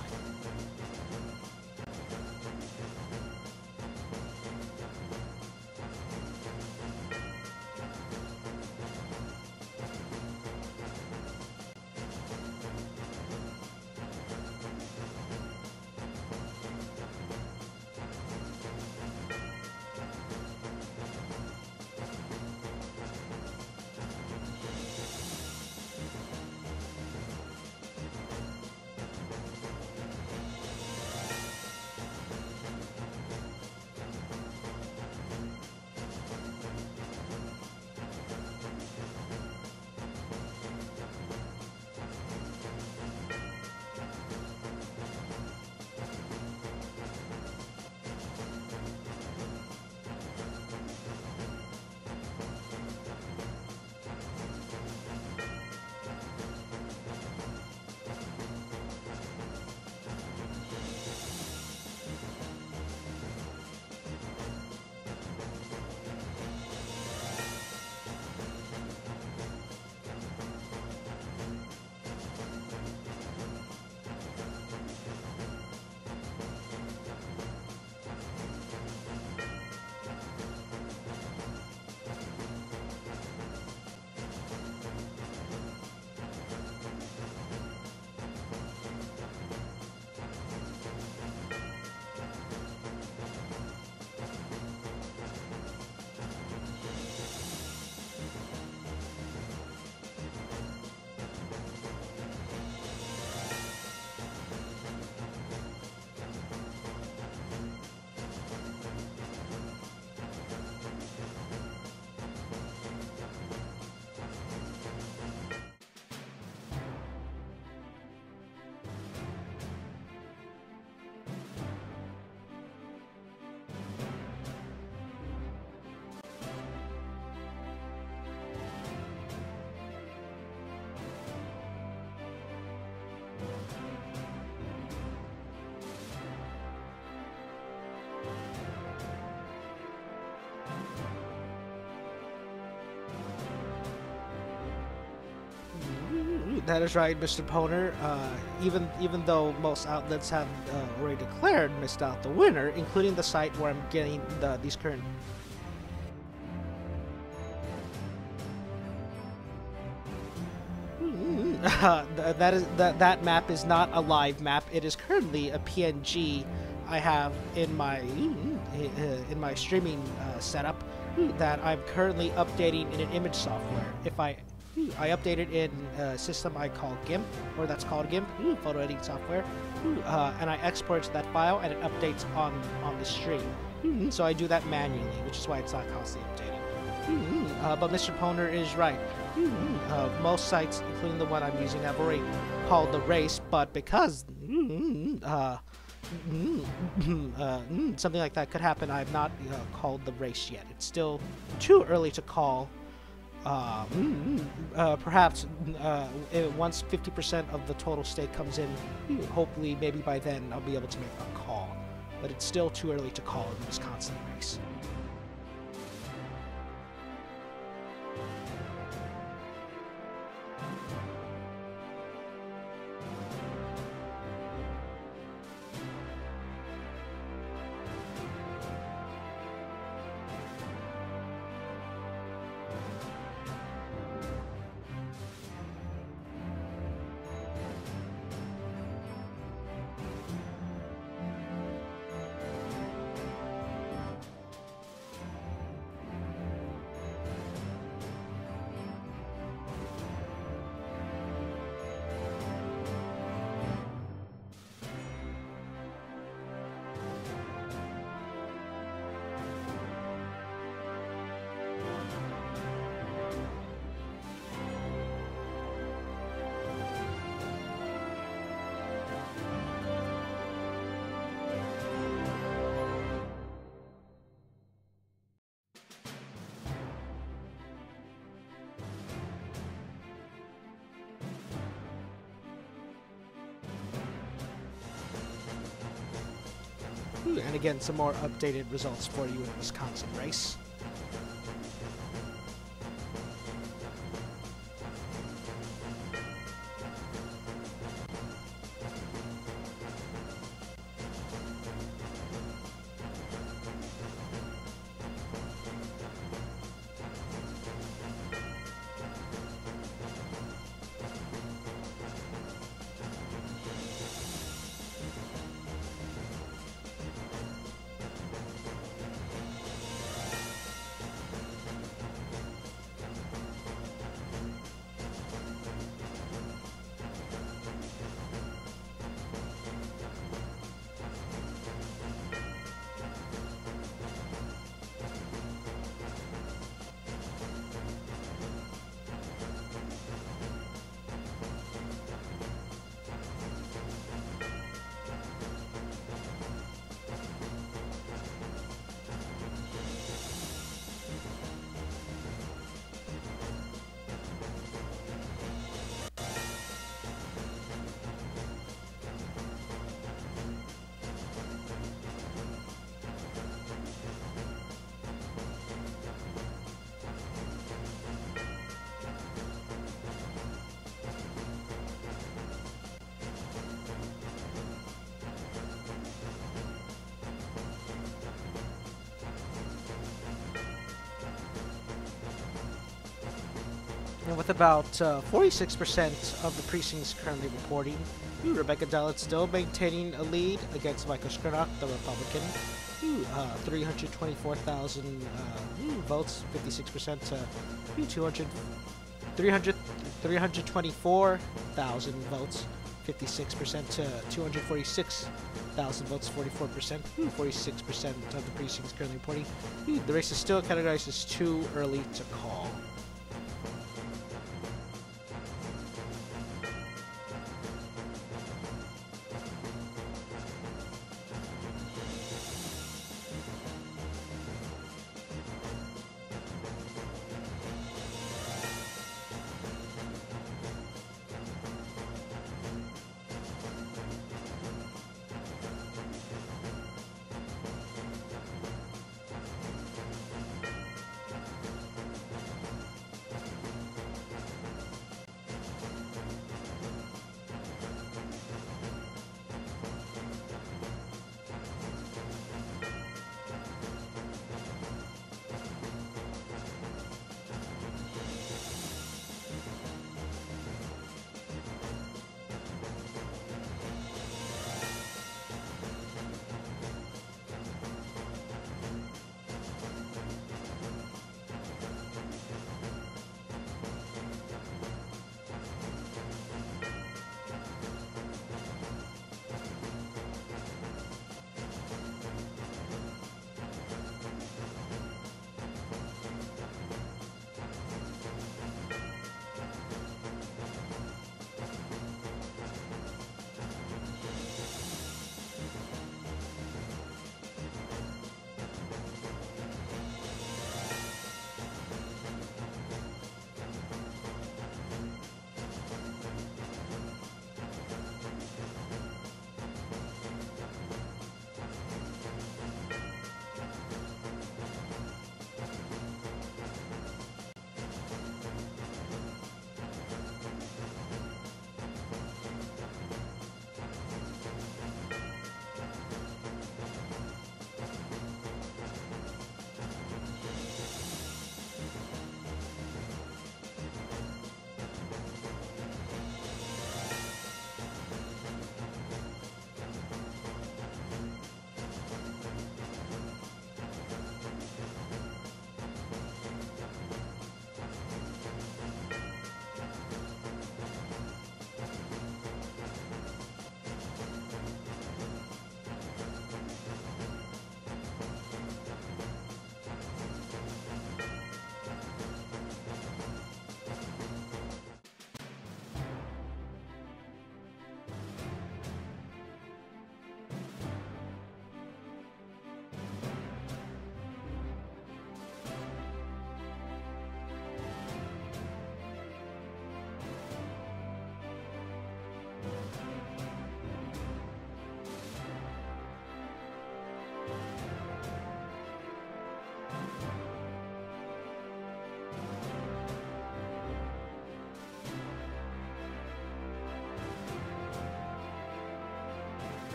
That is right, Mr. Poner. Even though most outlets have already declared Miss Doubt the winner, including the site where I'm getting these current. That map is not a live map. It is currently a PNG I have in my streaming setup that I'm currently updating in an image software. If I update it in a system I call GIMP, or that's called GIMP, photo editing software, and I export to that file, and it updates on the stream. So I do that manually, which is why it's not constantly updating. But Mr. Poner is right. Most sites, including the one I'm using, have already called the race, but because something like that could happen, I have not called the race yet. It's still too early to call. Perhaps once 50% of the total stake comes in, hopefully maybe by then I'll be able to make a call. But it's still too early to call in the Wisconsin race. And again, some more updated results for you in the Wisconsin race. And with about 46% of the precincts currently reporting, Rebecca Dallett still maintaining a lead against Michael Skrinock, the Republican. 324,000 votes, 56% to 324,000 votes, 56% to 246,000 votes, 44%. 46% of the precincts currently reporting. The race is still categorized as too early to call.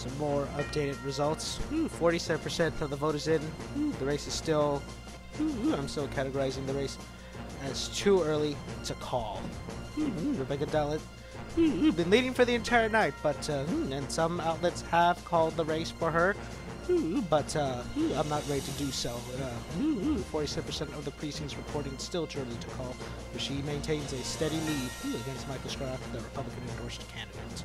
Some more updated results. 47% of the vote is in. The race is still... I'm still categorizing the race as too early to call. Rebecca Dallett been leading for the entire night, but and some outlets have called the race for her, but I'm not ready to do so. 47% of the precincts reporting still too early to call, but she maintains a steady lead against Michael Scrott, the Republican-endorsed candidate.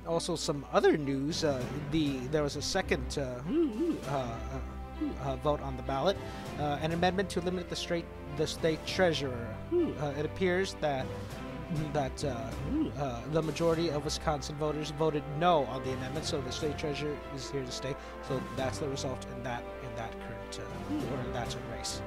Also, some other news. There was a second vote on the ballot, an amendment to limit the state treasurer. It appears that the majority of Wisconsin voters voted no on the amendment, so the state treasurer is here to stay. So that's the result in that current or in that race.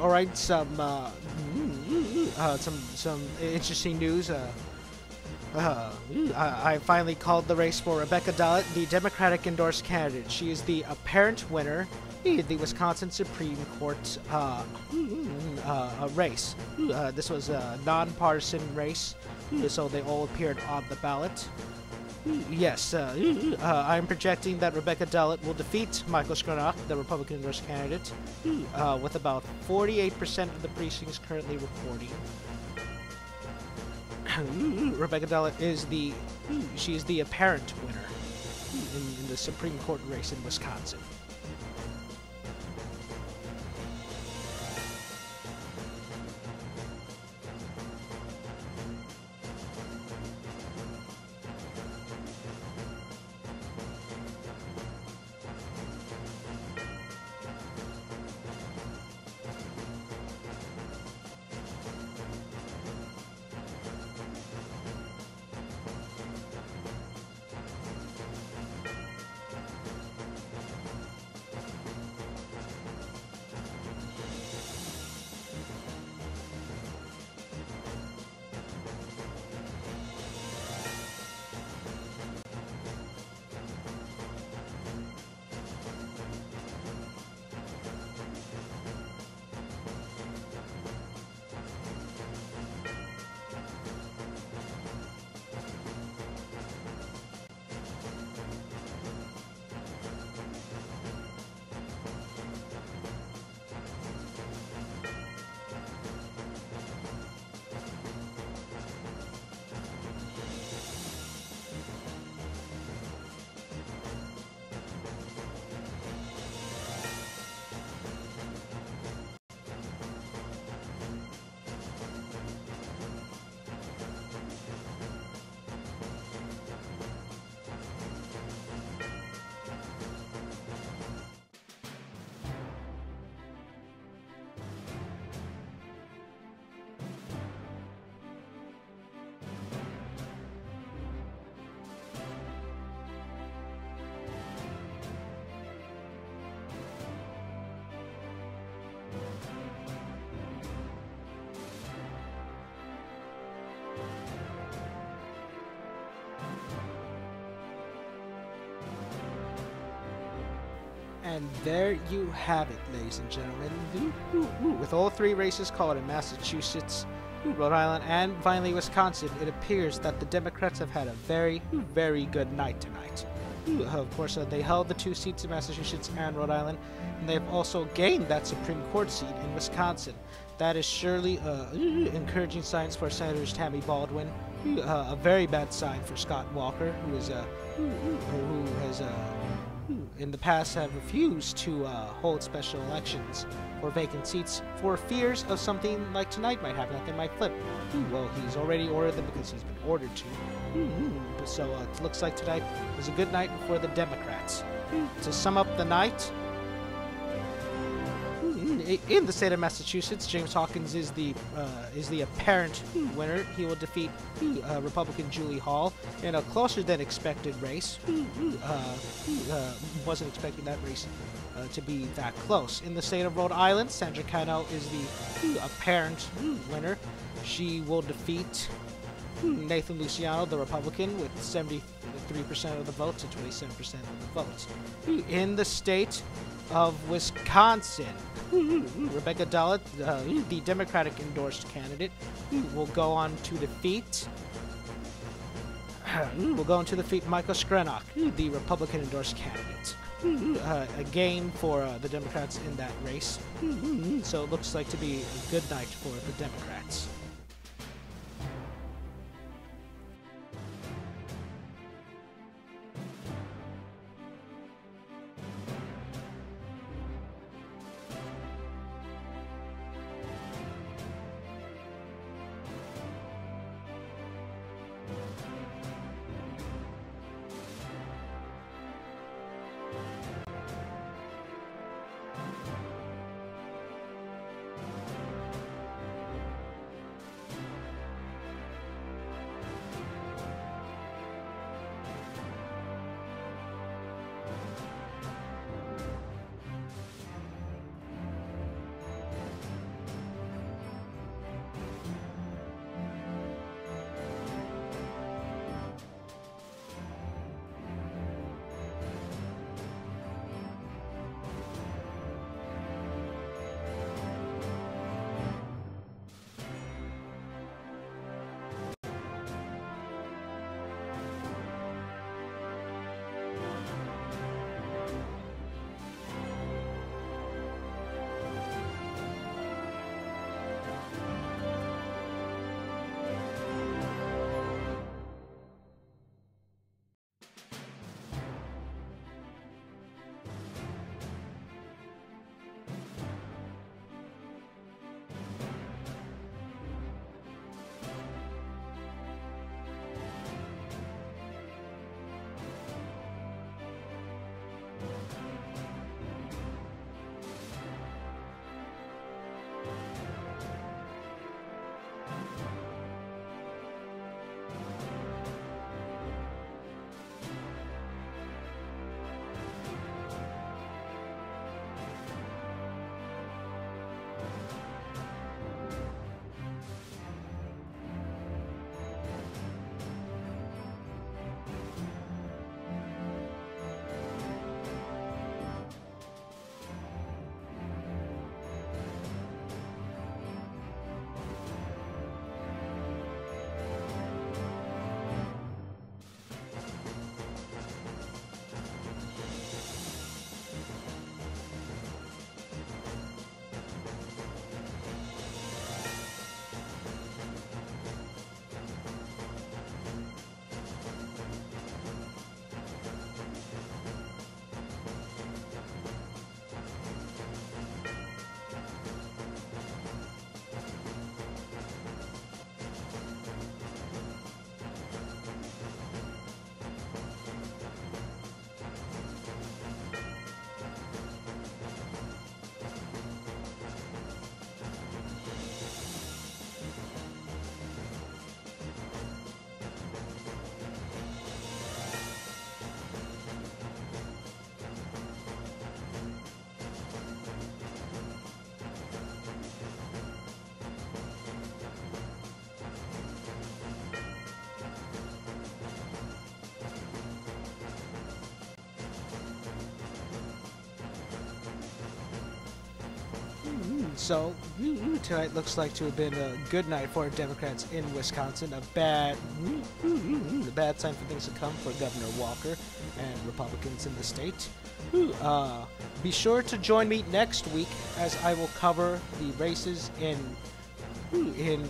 All right, some interesting news. I finally called the race for Rebecca Dallett, the Democratic-endorsed candidate. She is the apparent winner in the Wisconsin Supreme Court race. This was a nonpartisan race, so they all appeared on the ballot. Yes, I'm projecting that Rebecca Dallett will defeat Michael Scranock, the Republican-endorsed candidate, with about 48% of the precincts currently reporting. Rebecca Dallett is the apparent winner in the Supreme Court race in Wisconsin. And there you have it, ladies and gentlemen. With all 3 races called in Massachusetts, Rhode Island, and finally Wisconsin, it appears that the Democrats have had a very, very good night tonight. Of course, they held the 2 seats in Massachusetts and Rhode Island, and they've also gained that Supreme Court seat in Wisconsin. That is surely encouraging signs for Senators Tammy Baldwin, a very bad sign for Scott Walker, who has in the past have refused to hold special elections for vacant seats for fears of something like tonight might happen, that they might flip. Well, he's already ordered them because he's been ordered to. So it looks like tonight was a good night for the Democrats. To sum up the night, in the state of Massachusetts, James Hawkins is the apparent winner. He will defeat Republican Julie Hall in a closer than expected race. Wasn't expecting that race to be that close. In the state of Rhode Island, Sandra Cano is the apparent winner. She will defeat Nathan Luciano, the Republican, with 73% of the votes and 27% of the votes. In the state of Wisconsin, Rebecca Dallett, the Democratic endorsed candidate, will go on to defeat Michael Skrenok, the Republican endorsed candidate. A gain for the Democrats in that race. So it looks like to be a good night for the Democrats. So tonight looks like to have been a good night for Democrats in Wisconsin. A bad sign for things to come for Governor Walker and Republicans in the state. Be sure to join me next week as I will cover the races in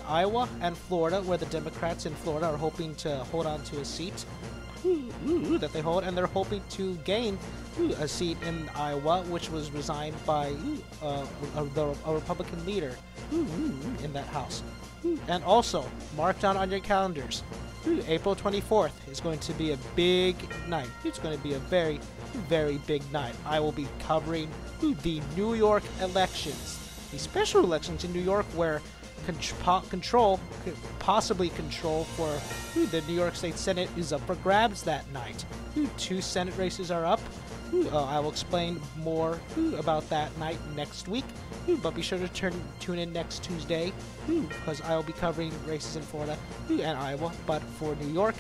Iowa and Florida, where the Democrats in Florida are hoping to hold on to a seat that they hold, and they're hoping to gain a seat in Iowa, which was resigned by a Republican leader in that house. And also, mark down on your calendars, April 24th is going to be a big night. It's going to be a very, very big night. I will be covering the New York elections, the special elections in New York, where possibly control for the New York State Senate is up for grabs that night. 2 Senate races are up. I will explain more about that night next week, but be sure to tune in next Tuesday because I will be covering races in Florida and Iowa. But for New York,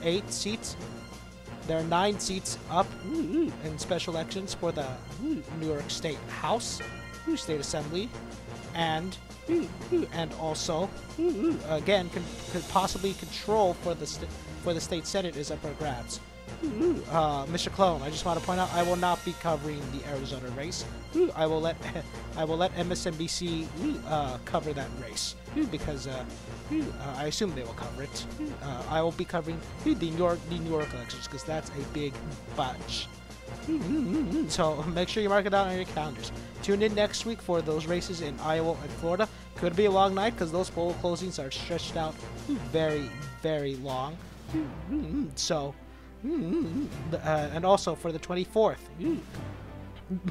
8 seats. There are 9 seats up in special elections for the New York State House, State Assembly, and also again could possibly control for the state Senate is up for grabs. Mr. Clone, I just want to point out I will not be covering the Arizona race. I will let MSNBC cover that race because I assume they will cover it. I will be covering the New York elections because that's a big bunch. So make sure you mark it down on your calendars. Tune in next week for those races in Iowa and Florida. Could be a long night because those poll closings are stretched out very, very long. So, and also for the 24th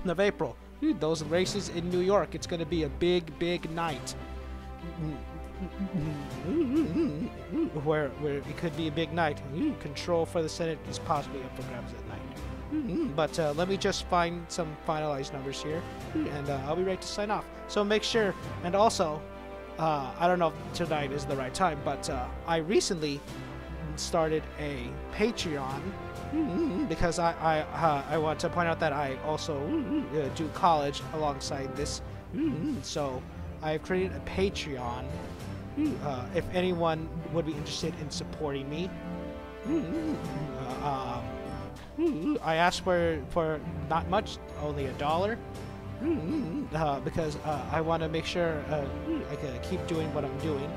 of April, those races in New York, it's going to be a big, big night. Where it could be a big night. Control for the Senate is possibly up for grabs at night. But let me just find some finalized numbers here, and I'll be ready to sign off. So make sure, and also, I don't know if tonight is the right time, but I recently started a Patreon because I want to point out that I also do college alongside this. So I've created a Patreon. If anyone would be interested in supporting me, I asked for not much, only $1, because I want to make sure I can keep doing what I'm doing.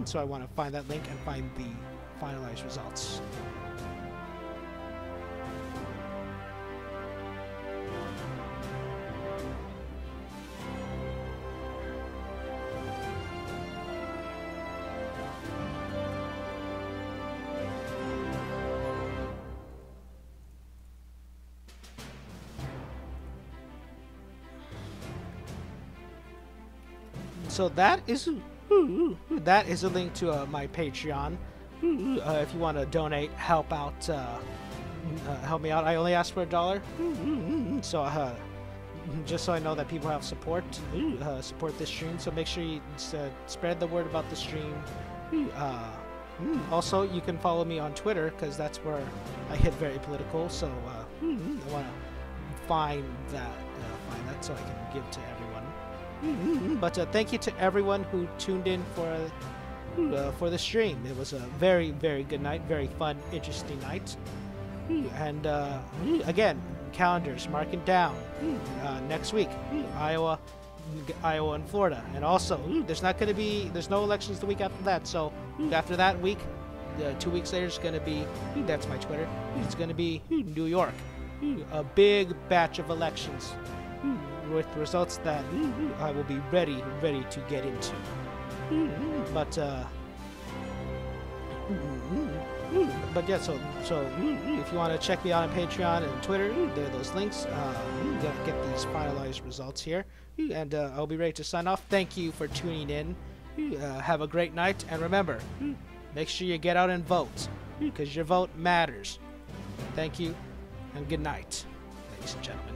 So I want to find that link and find the finalized results. So that is a link to my Patreon. If you want to donate, help out, help me out. I only asked for $1, so just so I know that people have support this stream. So make sure you spread the word about the stream. Also, you can follow me on Twitter because that's where I get very political. So I want to find that so I can give to everyone. But thank you to everyone who tuned in for the stream. It was a very, very good night, very fun, interesting night. And again, calendars, mark it down. Next week, Iowa and Florida, and also there's no elections the week after that. So after that week, 2 weeks later, it's gonna be that's my Twitter. It's gonna be New York, a big batch of elections. With results that I will be ready to get into. But yeah, so if you want to check me out on Patreon and Twitter, there are those links. Get these finalized results here, and I'll be ready to sign off. Thank you for tuning in. Have a great night, and remember, make sure you get out and vote because your vote matters. Thank you, and good night, ladies and gentlemen.